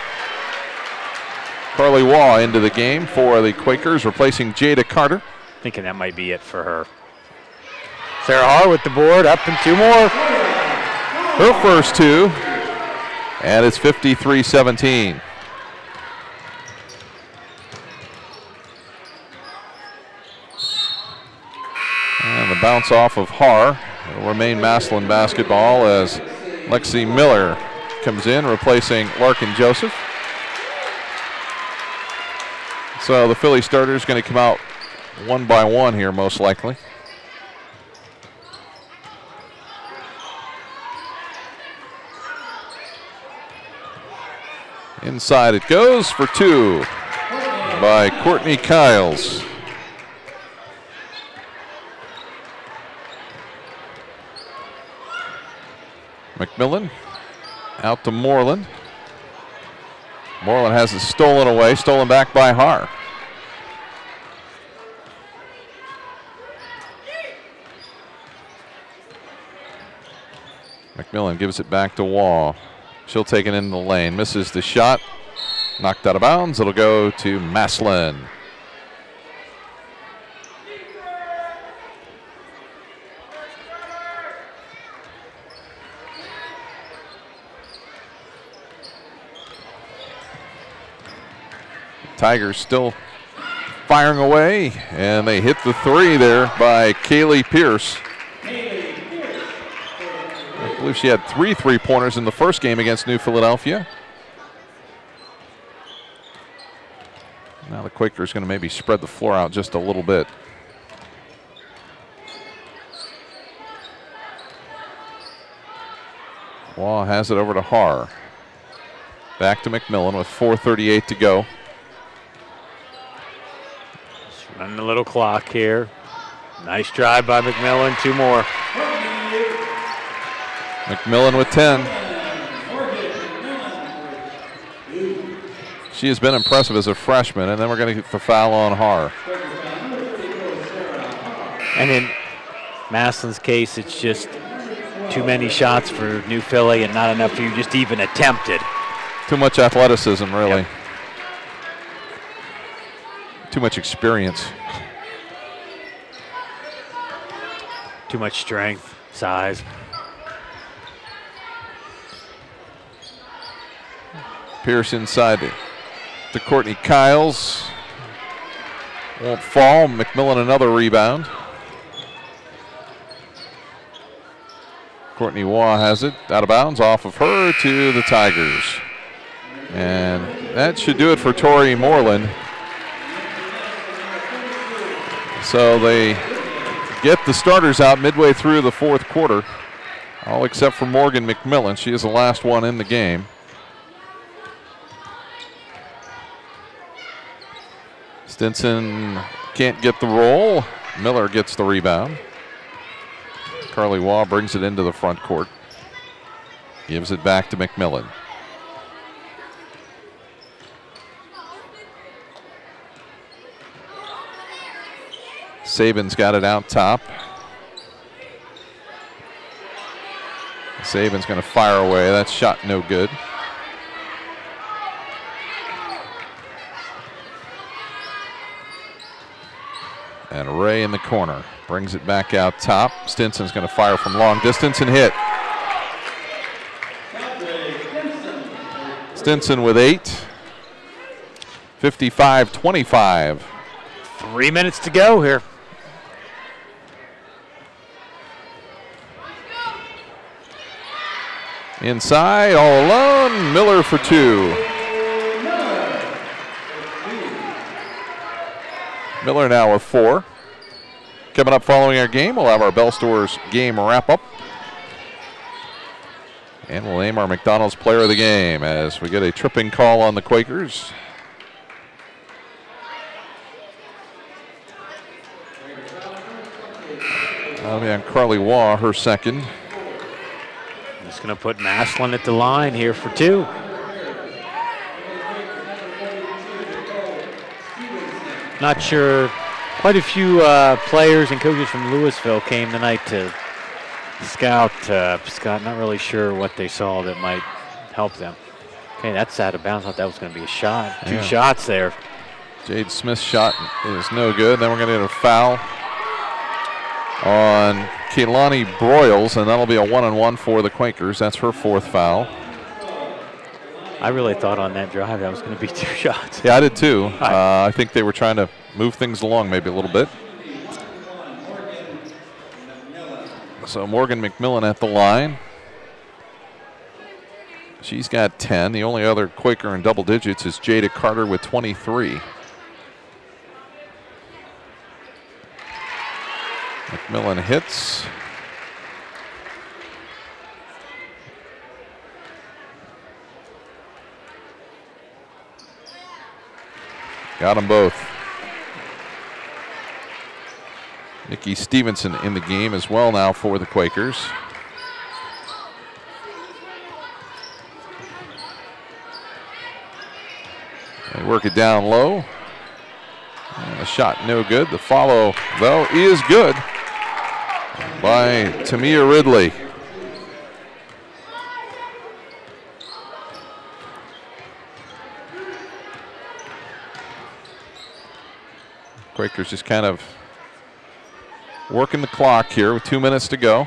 Carly Waugh into the game for the Quakers, replacing Jada Carter. Thinking that might be it for her. Sarah Har with the board, up and 2 more. Her first 2, and it's 53-17. And the bounce off of Har. It'll remain Massillon basketball as Lexi Miller comes in, replacing Larkin Joseph. So the Philly starter is going to come out one by one here, most likely. Inside it goes for 2 by Courtney Kiles. McMillan out to Moreland. Moreland has it stolen away, stolen back by Har. McMillan gives it back to Waugh. She'll take it in the lane, misses the shot, knocked out of bounds. It'll go to Massillon. Tigers still firing away, and they hit the 3 there by Kaylee Pierce. I believe she had 3 3-pointers in the first game against New Philadelphia. Now the Quakers going to maybe spread the floor out just a little bit. Waugh has it over to Har. Back to McMillan with 4:38 to go. Running a little clock here. Nice drive by McMillan. 2 more. McMillan with 10. She has been impressive as a freshman, and then we're going to get the foul on Har. And in Massillon's case, it's just too many shots for New Philly and not enough for you just even attempted. Too much athleticism, really. Yep. Too much experience. Too much strength, size. Pierce inside to Courtney Kiles. Won't fall. McMillan another rebound. Courtney Waugh has it out of bounds off of her to the Tigers. And that should do it for Tori Moreland. So they get the starters out midway through the 4th quarter, all except for Morgan McMillan. She is the last one in the game. Stinson can't get the roll. Miller gets the rebound. Carly Waugh brings it into the front court. Gives it back to McMillan. Saban's got it out top. Saban's going to fire away. That shot no good. And Ray in the corner brings it back out top. Stinson's going to fire from long distance and hit. Stinson with 8. 55-25. 3 minutes to go here. Inside, all alone, Miller for 2. Miller now with 4. Coming up following our game, we'll have our Bell Stores game wrap-up. And we'll name our McDonald's player of the game as we get a tripping call on the Quakers. That'll be on Carly Waugh, her second. Just going to put Massillon at the line here for 2. Not sure. Quite a few players and coaches from Louisville came tonight to scout. Scott, not really sure what they saw that might help them. Okay, that's out of bounds. I thought that was going to be a shot. 2 shots there. Jade Smith's shot is no good. Then we're going to get a foul on Kehlani Broyles, and that'll be a 1-on-1 for the Quakers. That's her 4th foul. I really thought on that drive that was going to be 2 shots. Yeah, I did too. I think they were trying to move things along maybe a little bit. So Morgan McMillan at the line. She's got 10. The only other Quaker in double digits is Jada Carter with 23. McMillan hits. Got them both. Nikki Stevenson in the game as well now for the Quakers. They work it down low. And a shot no good. The follow, though, is good by Tamia Ridley. Quakers just kind of working the clock here with 2 minutes to go.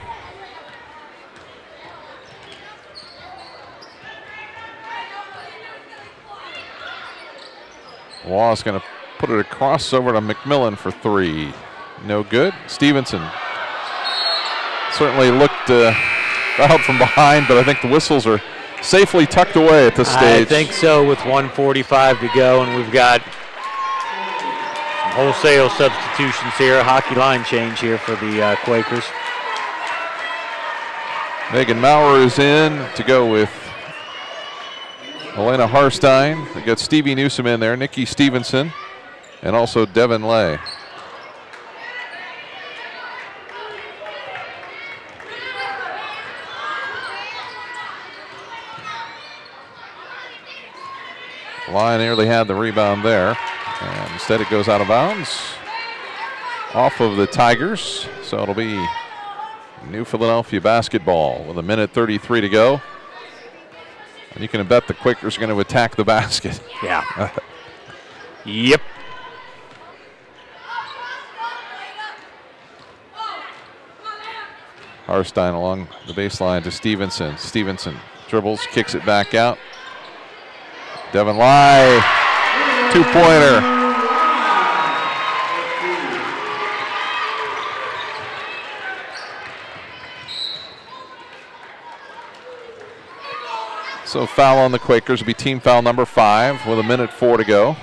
Waugh's going to put it across over to McMillan for 3. No good. Stevenson certainly looked out from behind, but I think the whistles are safely tucked away at this stage. I think so, with 1:45 to go, and we've got wholesale substitutions here, a hockey line change here for the Quakers. Megan Maurer is in to go with Elena Harstein. They got Stevie Newsom in there, Nikki Stevenson, and also Devin Lay. Lyon nearly had the rebound there. And instead it goes out of bounds off of the Tigers. So it'll be New Philadelphia basketball with 1:33 to go. And you can bet the Quakers are going to attack the basket. Yeah. Yep. Harstein along the baseline to Stevenson. Stevenson dribbles, kicks it back out. Devin Lai, two-pointer. So foul on the Quakers will be team foul number 5 with 1:04 to go.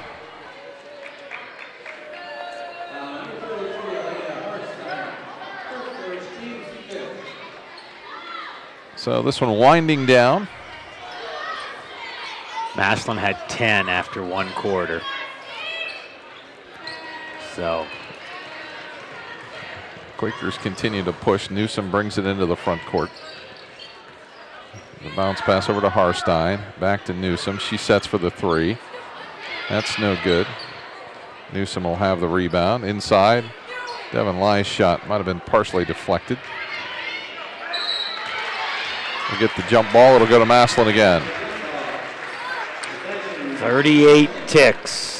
So this one winding down. Massillon had 10 after 1 quarter. So Quakers continue to push. Newsom brings it into the front court. The bounce pass over to Harstein. Back to Newsom. She sets for the 3. That's no good. Newsom will have the rebound. Inside. Devin Lai's shot might have been partially deflected. We'll get the jump ball. It'll go to Massillon again. 38 ticks.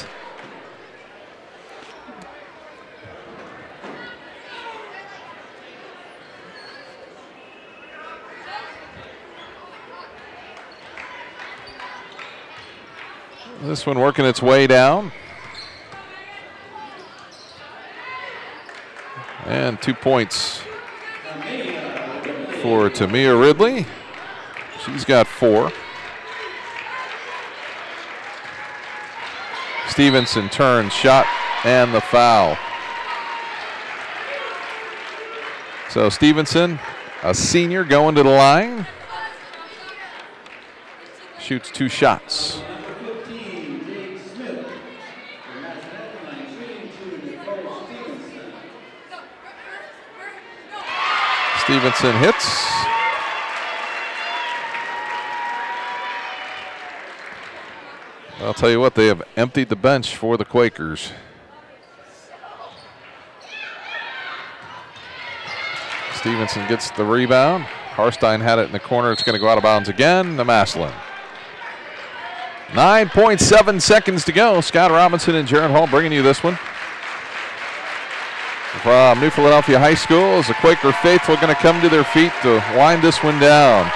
This one working its way down. And 2 points for Tamia Ridley. She's got 4. Stevenson turns, shot, and the foul. So Stevenson, a senior, going to the line. Shoots 2 shots. Stevenson hits. I'll tell you what, they have emptied the bench for the Quakers. Stevenson gets the rebound. Harstein had it in the corner. It's going to go out of bounds again to Massillon. 9.7 seconds to go. Scott Robinson and Jaron Hall bringing you this one. From New Philadelphia High School, is the Quaker faithful going to come to their feet to wind this one down.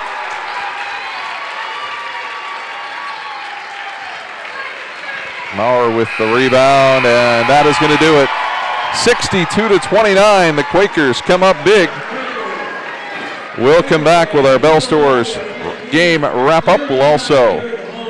Maurer with the rebound, and that is going to do it. 62-29, the Quakers come up big. We'll come back with our Bell Stores game wrap-up. We'll also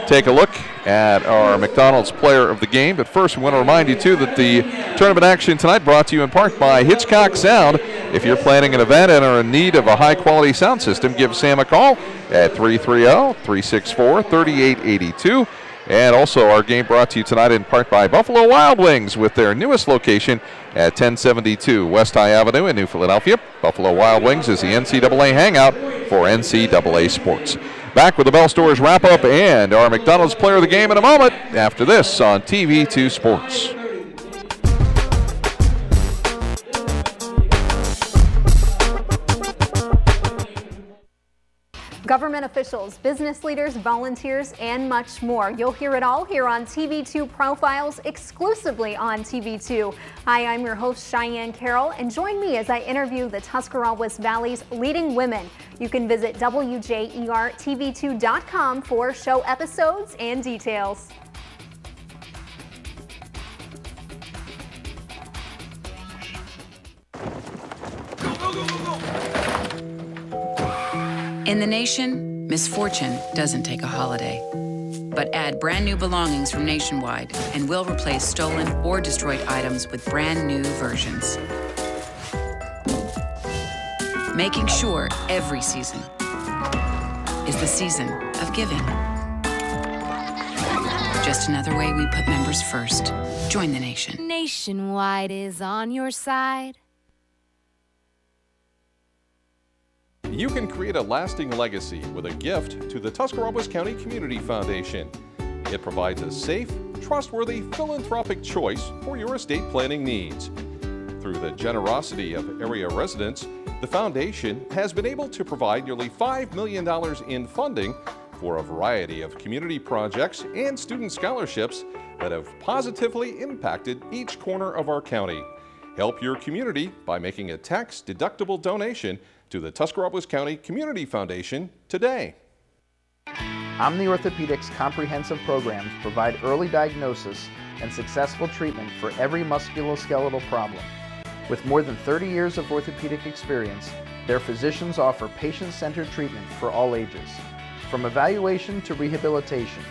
take a look at our McDonald's player of the game. But first, we want to remind you, too, that the tournament action tonight brought to you in part by Hitchcock Sound. If you're planning an event and are in need of a high-quality sound system, give Sam a call at 330-364-3882. And also our game brought to you tonight in part by Buffalo Wild Wings with their newest location at 1072 West High Avenue in New Philadelphia. Buffalo Wild Wings is the NCAA hangout for NCAA sports. Back with the Bell Stores wrap-up and our McDonald's player of the game in a moment after this on TV2 Sports. Government officials, business leaders, volunteers, and much more. You'll hear it all here on TV2 Profiles, exclusively on TV2. Hi, I'm your host, Cheyenne Carroll, and join me as I interview the Tuscarawas Valley's leading women. You can visit WJERTV2.com for show episodes and details. In the nation, misfortune doesn't take a holiday. But add brand new belongings from Nationwide and we'll replace stolen or destroyed items with brand new versions. Making sure every season is the season of giving. Just another way we put members first. Join the nation. Nationwide is on your side. You can create a lasting legacy with a gift to the Tuscarawas County Community Foundation. It provides a safe, trustworthy, philanthropic choice for your estate planning needs. Through the generosity of area residents, the foundation has been able to provide nearly $5 million in funding for a variety of community projects and student scholarships that have positively impacted each corner of our county. Help your community by making a tax-deductible donation to the Tuscarawas County Community Foundation today. Omni Orthopedics comprehensive programs provide early diagnosis and successful treatment for every musculoskeletal problem. With more than 30 years of orthopedic experience, their physicians offer patient-centered treatment for all ages. From evaluation to rehabilitation,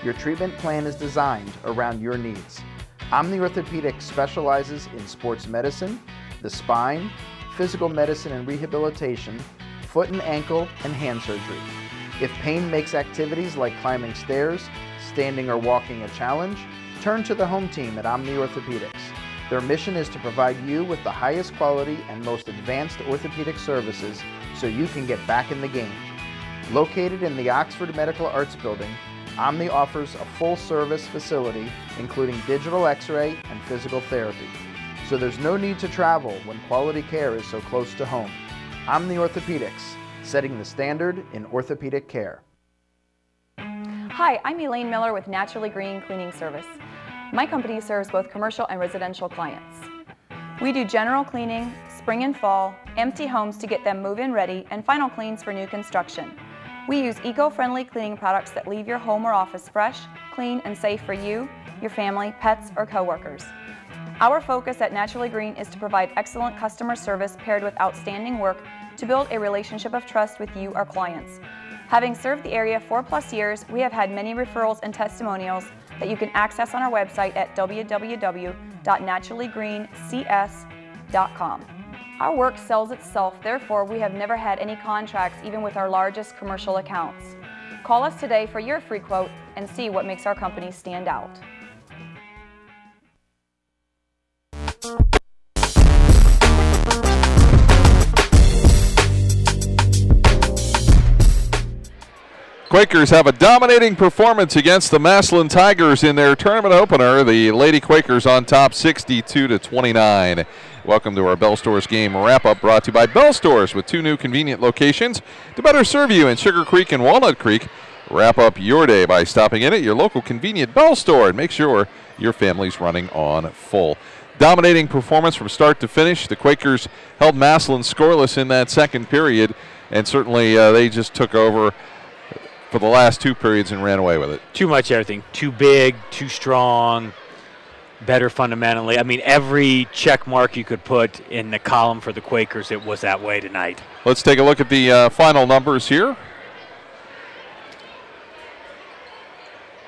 your treatment plan is designed around your needs. Omni Orthopedics specializes in sports medicine, the spine, physical medicine and rehabilitation, foot and ankle, and hand surgery. If pain makes activities like climbing stairs, standing or walking a challenge, turn to the home team at Omni Orthopedics. Their mission is to provide you with the highest quality and most advanced orthopedic services so you can get back in the game. Located in the Oxford Medical Arts Building, Omni offers a full-service facility including digital x-ray and physical therapy. So there's no need to travel when quality care is so close to home. Omni Orthopedics, setting the standard in orthopedic care. Hi, I'm Elaine Miller with Naturally Green Cleaning Service. My company serves both commercial and residential clients. We do general cleaning, spring and fall, empty homes to get them move-in ready, and final cleans for new construction. We use eco-friendly cleaning products that leave your home or office fresh, clean, and safe for you, your family, pets, or coworkers. Our focus at Naturally Green is to provide excellent customer service paired with outstanding work to build a relationship of trust with you, our clients. Having served the area 4+ years, we have had many referrals and testimonials that you can access on our website at www.naturallygreencs.com. Our work sells itself, therefore we have never had any contracts even with our largest commercial accounts. Call us today for your free quote and see what makes our company stand out. Quakers have a dominating performance against the Massillon Tigers in their tournament opener. The Lady Quakers on top 62-29. Welcome to our Bell Stores game wrap-up, brought to you by Bell Stores, with 2 new convenient locations to better serve you in Sugar Creek and Walnut Creek. Wrap up your day by stopping in at your local convenient Bell Store and make sure your family's running on full. Dominating performance from start to finish. The Quakers held Massillon scoreless in that second period, and certainly they just took over for the last 2 periods and ran away with it. Too much everything. Too big, too strong, better fundamentally. I mean, every check mark you could put in the column for the Quakers, it was that way tonight. Let's take a look at the final numbers here.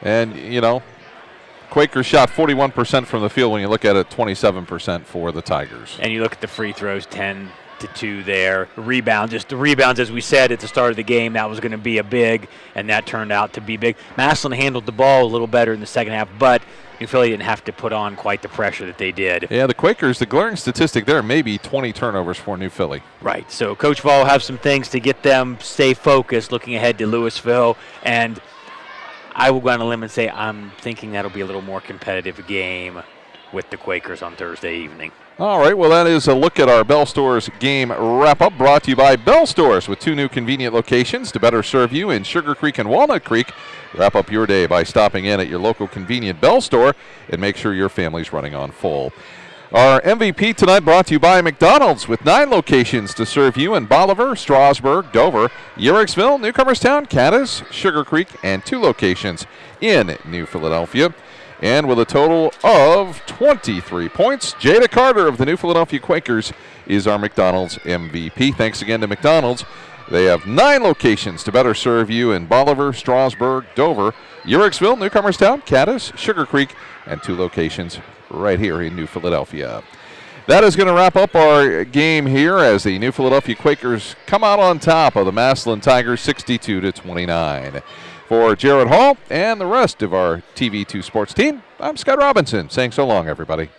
And, you know, Quakers shot 41% from the field when you look at it, 27% for the Tigers. And you look at the free throws, 10-2 there. Rebound, just the rebounds, as we said at the start of the game, that was going to be a big, and that turned out to be big. Massillon handled the ball a little better in the second half, but New Philly didn't have to put on quite the pressure that they did. Yeah, the Quakers, the glaring statistic there, maybe 20 turnovers for New Philly. Right, so Coach Vol will have some things to get them stay focused looking ahead to Louisville, and I will go on a limb and say I'm thinking that'll be a little more competitive game with the Quakers on Thursday evening. All right, well, that is a look at our Bell Stores game wrap-up, brought to you by Bell Stores, with 2 new convenient locations to better serve you in Sugar Creek and Walnut Creek. Wrap up your day by stopping in at your local convenient Bell Store and make sure your family's running on full. Our MVP tonight brought to you by McDonald's, with 9 locations to serve you in Bolivar, Strasburg, Dover, Uricksville, Newcomerstown, Cadiz, Sugar Creek, and 2 locations in New Philadelphia. And with a total of 23 points, Jada Carter of the New Philadelphia Quakers is our McDonald's MVP. Thanks again to McDonald's. They have 9 locations to better serve you in Bolivar, Strasburg, Dover, Uricksville, Newcomerstown, Cadiz, Sugar Creek, and 2 locations right here in New Philadelphia. That is going to wrap up our game here as the New Philadelphia Quakers come out on top of the Massillon Tigers 62-29. For Jared Hall and the rest of our TV2 Sports team, I'm Scott Robinson saying so long, everybody.